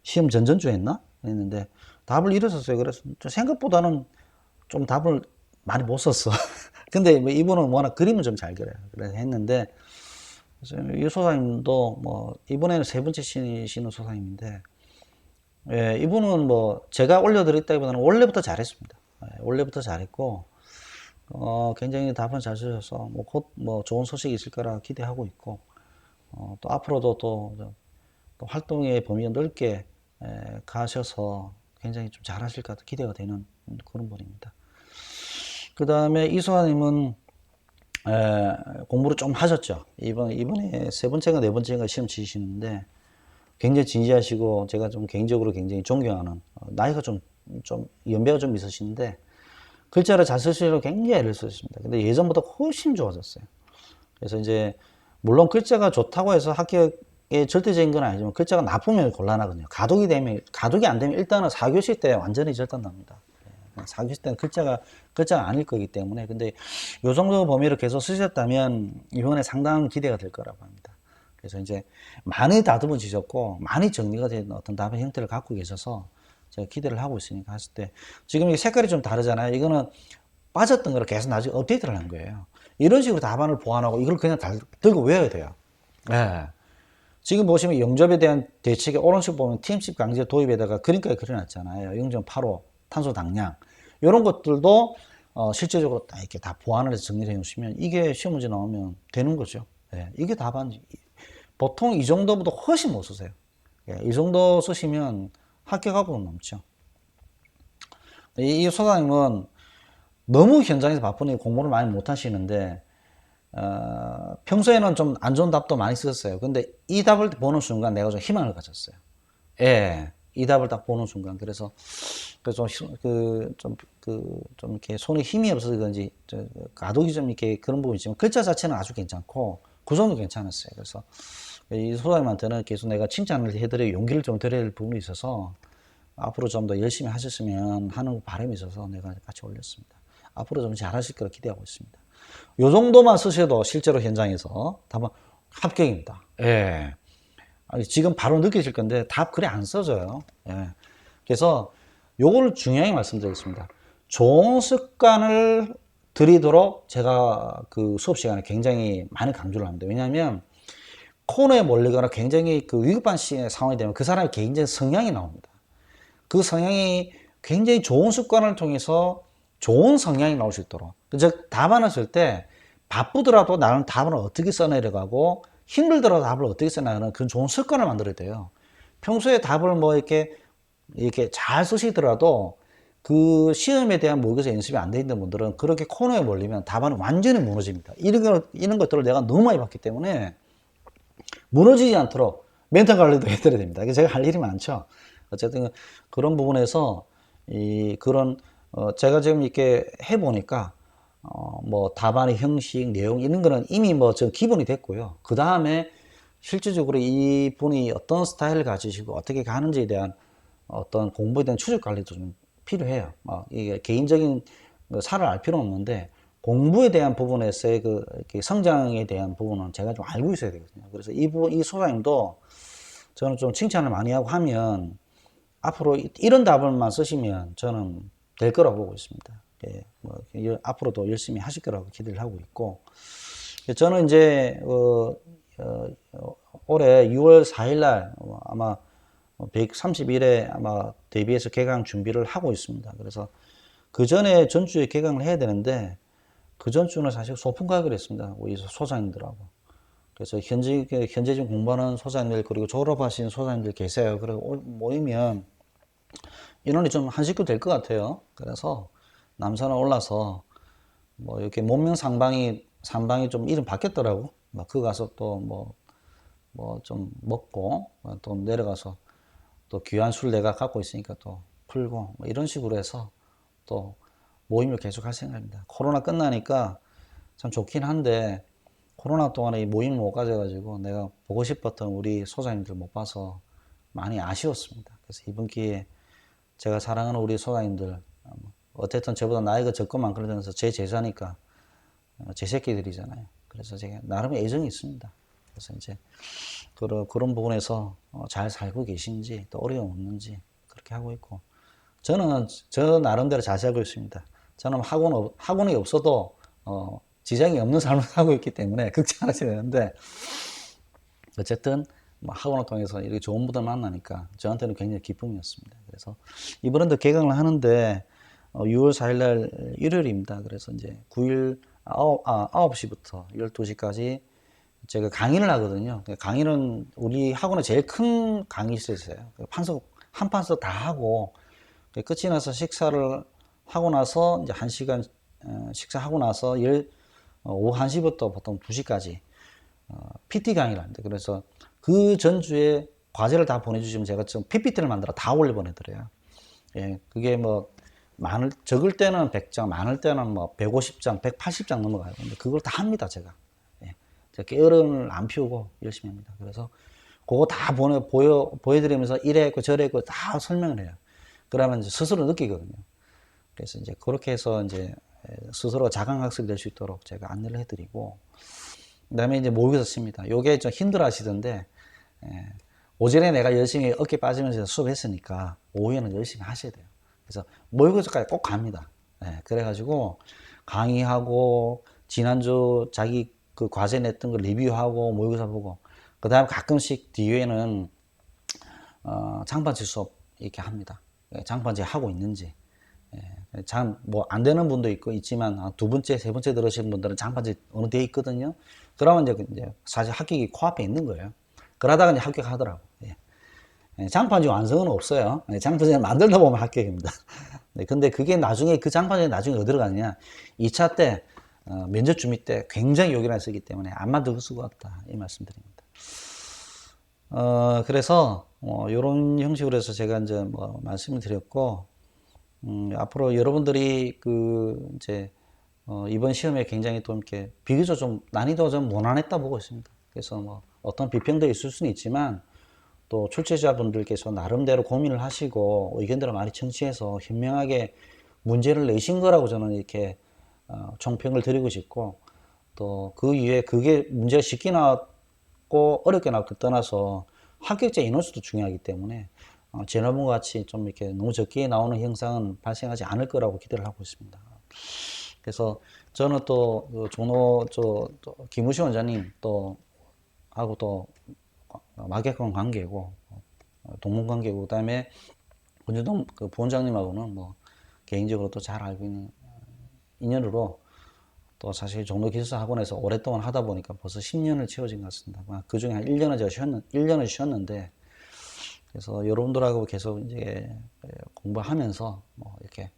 시험 전전주에 했나? 했는데 답을 잃었었어요. 그래서 생각보다는 좀 답을 많이 못 썼어. 근데 이분은 워낙 그림을 좀 잘 그려요. 그래서 했는데, 이 소장님도 이번에는 세 번째 치시는 소장님인데, 예, 이분은 제가 올려드렸다기보다는 원래부터 잘했습니다. 예, 원래부터 잘했고, 굉장히 답은 잘 쓰셔서, 곧 좋은 소식이 있을 거라 기대하고 있고, 또 앞으로도 또 활동의 범위가 넓게 가셔서 굉장히 좀 잘하실 것 같아 기대가 되는 그런 분입니다. 그 다음에 이소아님은 공부를 좀 하셨죠. 이번에 세 번째가 네 번째가 시험 치시는데 굉장히 진지하시고 제가 좀 개인적으로 굉장히 존경하는 나이가 좀 연배가 좀 있으신데 글자를 잘 쓰시려고 굉장히 애를 쓰셨습니다. 근데 예전보다 훨씬 좋아졌어요. 그래서 이제 물론 글자가 좋다고 해서 합격에 절대적인 건 아니지만 글자가 나쁘면 곤란하거든요. 가독이 안 되면 일단은 4교시 때 완전히 절단납니다. 4교시 때는 글자가 아닐 거기 때문에. 근데 요 정도 범위를 계속 쓰셨다면 이번에 상당한 기대가 될 거라고 합니다. 그래서 이제 많이 다듬어 지셨고 많이 정리가 된 어떤 답의 형태를 갖고 계셔서 제가 기대를 하고 있으니까 하실 때 지금 이 색깔이 좀 다르잖아요. 이거는 빠졌던 거를 계속 나중에 업데이트를 한 거예요. 이런 식으로 답안을 보완하고 이걸 그냥 들고 외워야 돼요. 네. 지금 보시면 영접에 대한 대책에 오른쪽 보면 TMC 강제 도입에다가 그림까지 그려놨잖아요. 0.85 탄소 당량. 이런 것들도 실제적으로 다 이렇게 다 보완을 해서 정리를 해놓으시면 이게 시험 문제 나오면 되는 거죠. 네. 이게 답안. 보통 이 정도보다 훨씬 못 쓰세요. 네. 이 정도 쓰시면 합격하고는 넘죠. 이 소장님은 너무 현장에서 바쁘니 공부를 많이 못 하시는데 평소에는 좀 안 좋은 답도 많이 썼어요. 근데 이 답을 보는 순간 내가 좀 희망을 가졌어요. 예, 이 답을 딱 보는 순간 그래서 좀 이렇게 손에 힘이 없어서 그런지 가독이 좀 이렇게 그런 부분이 있지만 글자 자체는 아주 괜찮고 구성도 괜찮았어요. 그래서 이 소장님한테는 계속 내가 칭찬을 해드려 용기를 좀 드려야 할 부분이 있어서 앞으로 좀 더 열심히 하셨으면 하는 바람이 있어서 내가 같이 올렸습니다. 앞으로 좀 잘하실 거라 기대하고 있습니다. 요 정도만 쓰셔도 실제로 현장에서 답은 합격입니다. 예. 아니, 지금 바로 느끼실 건데 답 글에 안 써져요. 예. 그래서 요걸 중요하게 말씀드리겠습니다. 좋은 습관을 들이도록 제가 그 수업 시간에 굉장히 많이 강조를 합니다. 왜냐하면 코너에 몰리거나 굉장히 그 위급한 상황이 되면 그 사람의 개인적인 성향이 나옵니다. 그 성향이 굉장히 좋은 습관을 통해서 좋은 성향이 나올 수 있도록. 즉, 답안을 쓸 때 바쁘더라도 나는 답을 어떻게 써내려가고 힘들더라도 답을 어떻게 써나가는 그런 좋은 습관을 만들어야 돼요. 평소에 답을 뭐 이렇게 잘 쓰시더라도 그 시험에 대한 모의고사 연습이 안 돼 있는 분들은 그렇게 코너에 몰리면 답안이 완전히 무너집니다. 이런 것들을 내가 너무 많이 봤기 때문에 무너지지 않도록 멘탈 관리도 해드려야 됩니다. 제가 할 일이 많죠. 어쨌든 그런 부분에서 제가 지금 이렇게 해보니까 뭐 답안의 형식, 내용 이런 거는 이미 뭐 저 기본이 됐고요. 그 다음에 실질적으로 이 분이 어떤 스타일을 가지시고 어떻게 가는지에 대한 어떤 공부에 대한 추적 관리도 좀 필요해요. 이게 개인적인 살을 알 필요는 없는데 공부에 대한 부분에서의 이렇게 성장에 대한 부분은 제가 좀 알고 있어야 되거든요. 그래서 이 소장님도 저는 좀 칭찬을 많이 하고 하면 앞으로 이런 답을만 쓰시면 저는 될 거라고 보고 있습니다. 예, 앞으로도 열심히 하실 거라고 기대를 하고 있고, 저는 이제, 올해 6월 4일 날 아마 131회 아마 대비해서 개강 준비를 하고 있습니다. 그래서 그 전에 전주에 개강을 해야 되는데, 그 전주는 사실 소풍 가기로 했습니다. 우리 소장님들하고. 그래서 현재 지금 공부하는 소장님들, 그리고 졸업하신 소장님들 계세요. 그리고 모이면 인원이 좀 한 식구 될 것 같아요. 그래서 남산에 올라서 뭐 이렇게 문명 상방이 좀 이름 바뀌었더라고. 그 가서 또 뭐 좀 먹고 또 내려가서 또 귀한 술 내가 갖고 있으니까 또 풀고 뭐 이런 식으로 해서 또 모임을 계속 할 생각입니다. 코로나 끝나니까 참 좋긴 한데 코로나 동안에 이 모임을 못 가져가지고 내가 보고 싶었던 우리 소장님들 못 봐서 많이 아쉬웠습니다. 그래서 이번 기회에 제가 사랑하는 우리 소장님들, 어쨌든 저보다 나이가 적고 많고 그러면서 제 제자니까 제 새끼들이잖아요. 그래서 제가 나름의 애정이 있습니다. 그래서 이제 그런 부분에서 잘 살고 계신지 또 어려움 없는지 그렇게 하고 있고, 저는 저 나름대로 잘 살고 있습니다. 저는 학원이 없어도 지장이 없는 삶을 하고 있기 때문에 걱정하셔야 되는데, 어쨌든 뭐 학원을 통해서 이렇게 좋은 분들 만나니까 저한테는 굉장히 기쁨이었습니다. 그래서 이번에도 개강을 하는데 6월 4일 날 일요일입니다. 그래서 이제 9일 9시부터 12시까지 제가 강의를 하거든요. 강의는 우리 학원의 제일 큰 강의실에 있어요. 한 판석 다 하고 끝이 나서 식사를 하고 나서 이제 1시간 식사하고 나서 오후 1시부터 보통 2시까지 PT 강의를 합니다. 그래서 그 전주에 과제를 다 보내주시면 제가 좀 PPT를 만들어 다 올려 보내드려요. 예, 그게 뭐 적을 때는 100장, 많을 때는 뭐 150장, 180장 넘어가요. 근데 그걸 다 합니다, 제가. 예, 제가 게으름을 안 피우고 열심히 합니다. 그래서 그거 다 보여드리면서 이래 했고 저래 했고 다 설명을 해요. 그러면 이제 스스로 느끼거든요. 그래서 이제 그렇게 해서 이제 스스로 자강학습이 될 수 있도록 제가 안내를 해드리고, 그 다음에 이제 모의고사 씁니다. 요게 좀 힘들어 하시던데, 오전에 내가 열심히 어깨 빠지면서 수업했으니까 오후에는 열심히 하셔야 돼요. 그래서 모의고사까지 꼭 갑니다. 그래가지고 강의하고 지난주 자기 그 과제 냈던 거 리뷰하고 모의고사 보고, 그 다음에 가끔씩 뒤에는 장판지 수업 이렇게 합니다. 장판지 하고 있는지, 뭐 안 되는 분도 있지만 두 번째, 세 번째 들으시는 분들은 장판지 어느 데 있거든요. 그러면 이제 사실 합격이 코앞에 있는 거예요. 그러다가 이제 합격하더라고. 장판지 완성은 없어요. 장판지는 만들다 보면 합격입니다. 근데 그게 나중에 그 장판지 나중에 어디로 가느냐? 2차 때 면접 준비 때 굉장히 요긴하게 쓰기 때문에 안 만들고 쓰고 왔다 이 말씀드립니다. 그래서 이런 형식으로 해서 제가 이제 뭐 말씀을 드렸고, 앞으로 여러분들이 그 이제 이번 시험에 굉장히 또 이렇게 비교적 좀 난이도가 좀 무난했다 보고 있습니다. 그래서 뭐 어떤 비평도 있을 수는 있지만 또 출제자분들께서 나름대로 고민을 하시고 의견들을 많이 청취해서 현명하게 문제를 내신 거라고 저는 이렇게 총평을 드리고 싶고, 또 그 이후에 그게 문제가 쉽게 나왔고 어렵게 나왔고 떠나서 합격자 인원수도 중요하기 때문에 지난번과 같이 좀 이렇게 너무 적게 나오는 현상은 발생하지 않을 거라고 기대를 하고 있습니다. 그래서 저는 또 종로 또 김우시 원장님 또 하고 또 막약한 관계고 동문 관계고, 그다음에 권준동 그 부원장님하고는 뭐 개인적으로 또 잘 알고 있는 인연으로, 또 사실 종로 기술사 학원에서 오랫동안 하다 보니까 벌써 10년을 채워진 것 같습니다. 그 중에 한 1년은 제가 1년을 쉬었는데, 그래서 여러분들하고 계속 이제 공부하면서 뭐 이렇게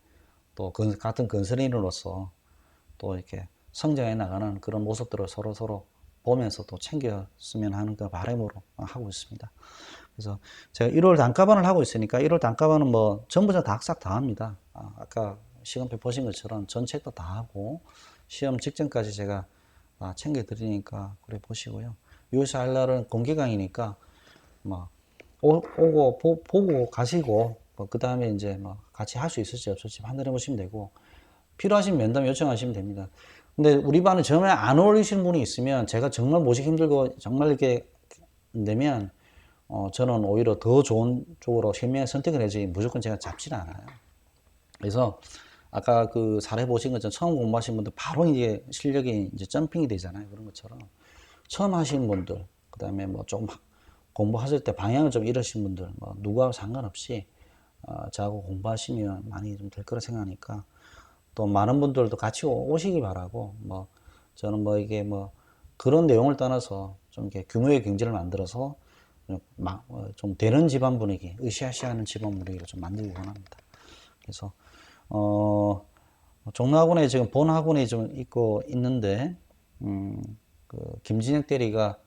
또 같은 건설인으로서 또 이렇게 성장해 나가는 그런 모습들을 서로 보면서 또 챙겼으면 하는 그 바람으로 하고 있습니다. 그래서 제가 1월 단과반을 하고 있으니까 1월 단과반은 뭐 전부 다 싹 다 합니다. 아까 시간표 보신 것처럼 전 책도 다 하고 시험 직전까지 제가 챙겨 드리니까 그래 보시고요. 6월 4일 날은 공개 강의니까 뭐 오고 보고 가시고 그 다음에 이제 뭐 같이 할 수 있을지 없을지 판단해 보시면 되고, 필요하신 면담 요청하시면 됩니다. 근데 우리 반은 정말 안 어울리시는 분이 있으면 제가 정말 모시기 힘들고 정말 이렇게 되면 저는 오히려 더 좋은 쪽으로 현명한 선택을 해야지 무조건 제가 잡지는 않아요. 그래서 아까 그 사례 보신 것처럼 처음 공부하신 분들 바로 이제 실력이 이제 점핑이 되잖아요. 그런 것처럼 처음 하시는 분들, 그 다음에 뭐 좀 공부하실 때 방향을 좀 잃으신 분들, 뭐 누구하고 상관없이 저하고 공부하시면 많이 좀 될 거라 생각하니까 또 많은 분들도 같이 오시기 바라고, 뭐 저는 뭐 이게 뭐 그런 내용을 떠나서 좀 이렇게 규모의 경제를 만들어서 좀 되는 집안 분위기, 으쌰으쌰하는 집안 분위기를 좀 만들기 원합니다. 그래서 종로학원에 지금 본 학원이 좀 있고 있는데, 그 김진혁 대리가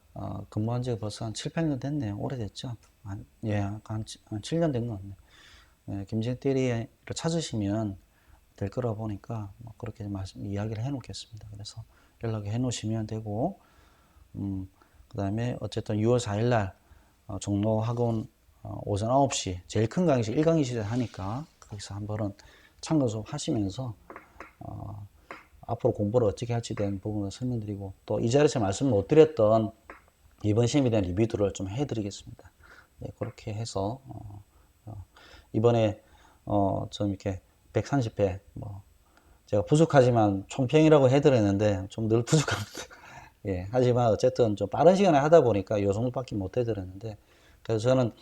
근무한 지가 벌써 한 7, 8년 됐네요. 오래됐죠? 예, 한 7년 된 것 같네요. 예, 김진혁 대리를 찾으시면 될 거라 보니까 뭐 그렇게 이야기를 해 놓겠습니다. 그래서 연락해 놓으시면 되고, 그 다음에 어쨌든 6월 4일 날 종로 학원 오전 9시 제일 큰 강의실 1강의실에 하니까 거기서 한번은 참가 수업 하시면서 앞으로 공부를 어떻게 할지 대한 부분을 설명드리고, 또 이 자리에서 말씀 못 드렸던 이번 시험에 대한 리뷰들을 좀 해드리겠습니다. 네, 그렇게 해서 이번에 좀 이렇게 130회 뭐 제가 부족하지만 총평이라고 해드렸는데 좀 늘 부족합니다. 예, 하지만 어쨌든 좀 빠른 시간에 하다 보니까 요 정도밖에 못 해드렸는데, 그래서 저는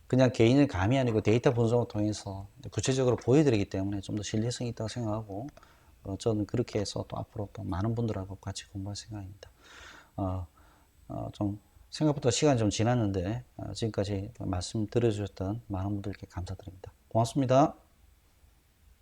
그냥 개인의 감이 아니고 데이터 분석을 통해서 구체적으로 보여드리기 때문에 좀 더 신뢰성이 있다고 생각하고, 저는 그렇게 해서 또 앞으로 또 많은 분들하고 같이 공부할 생각입니다. 좀 생각보다 시간이 좀 지났는데 지금까지 말씀 들어주셨던 많은 분들께 감사드립니다. 고맙습니다.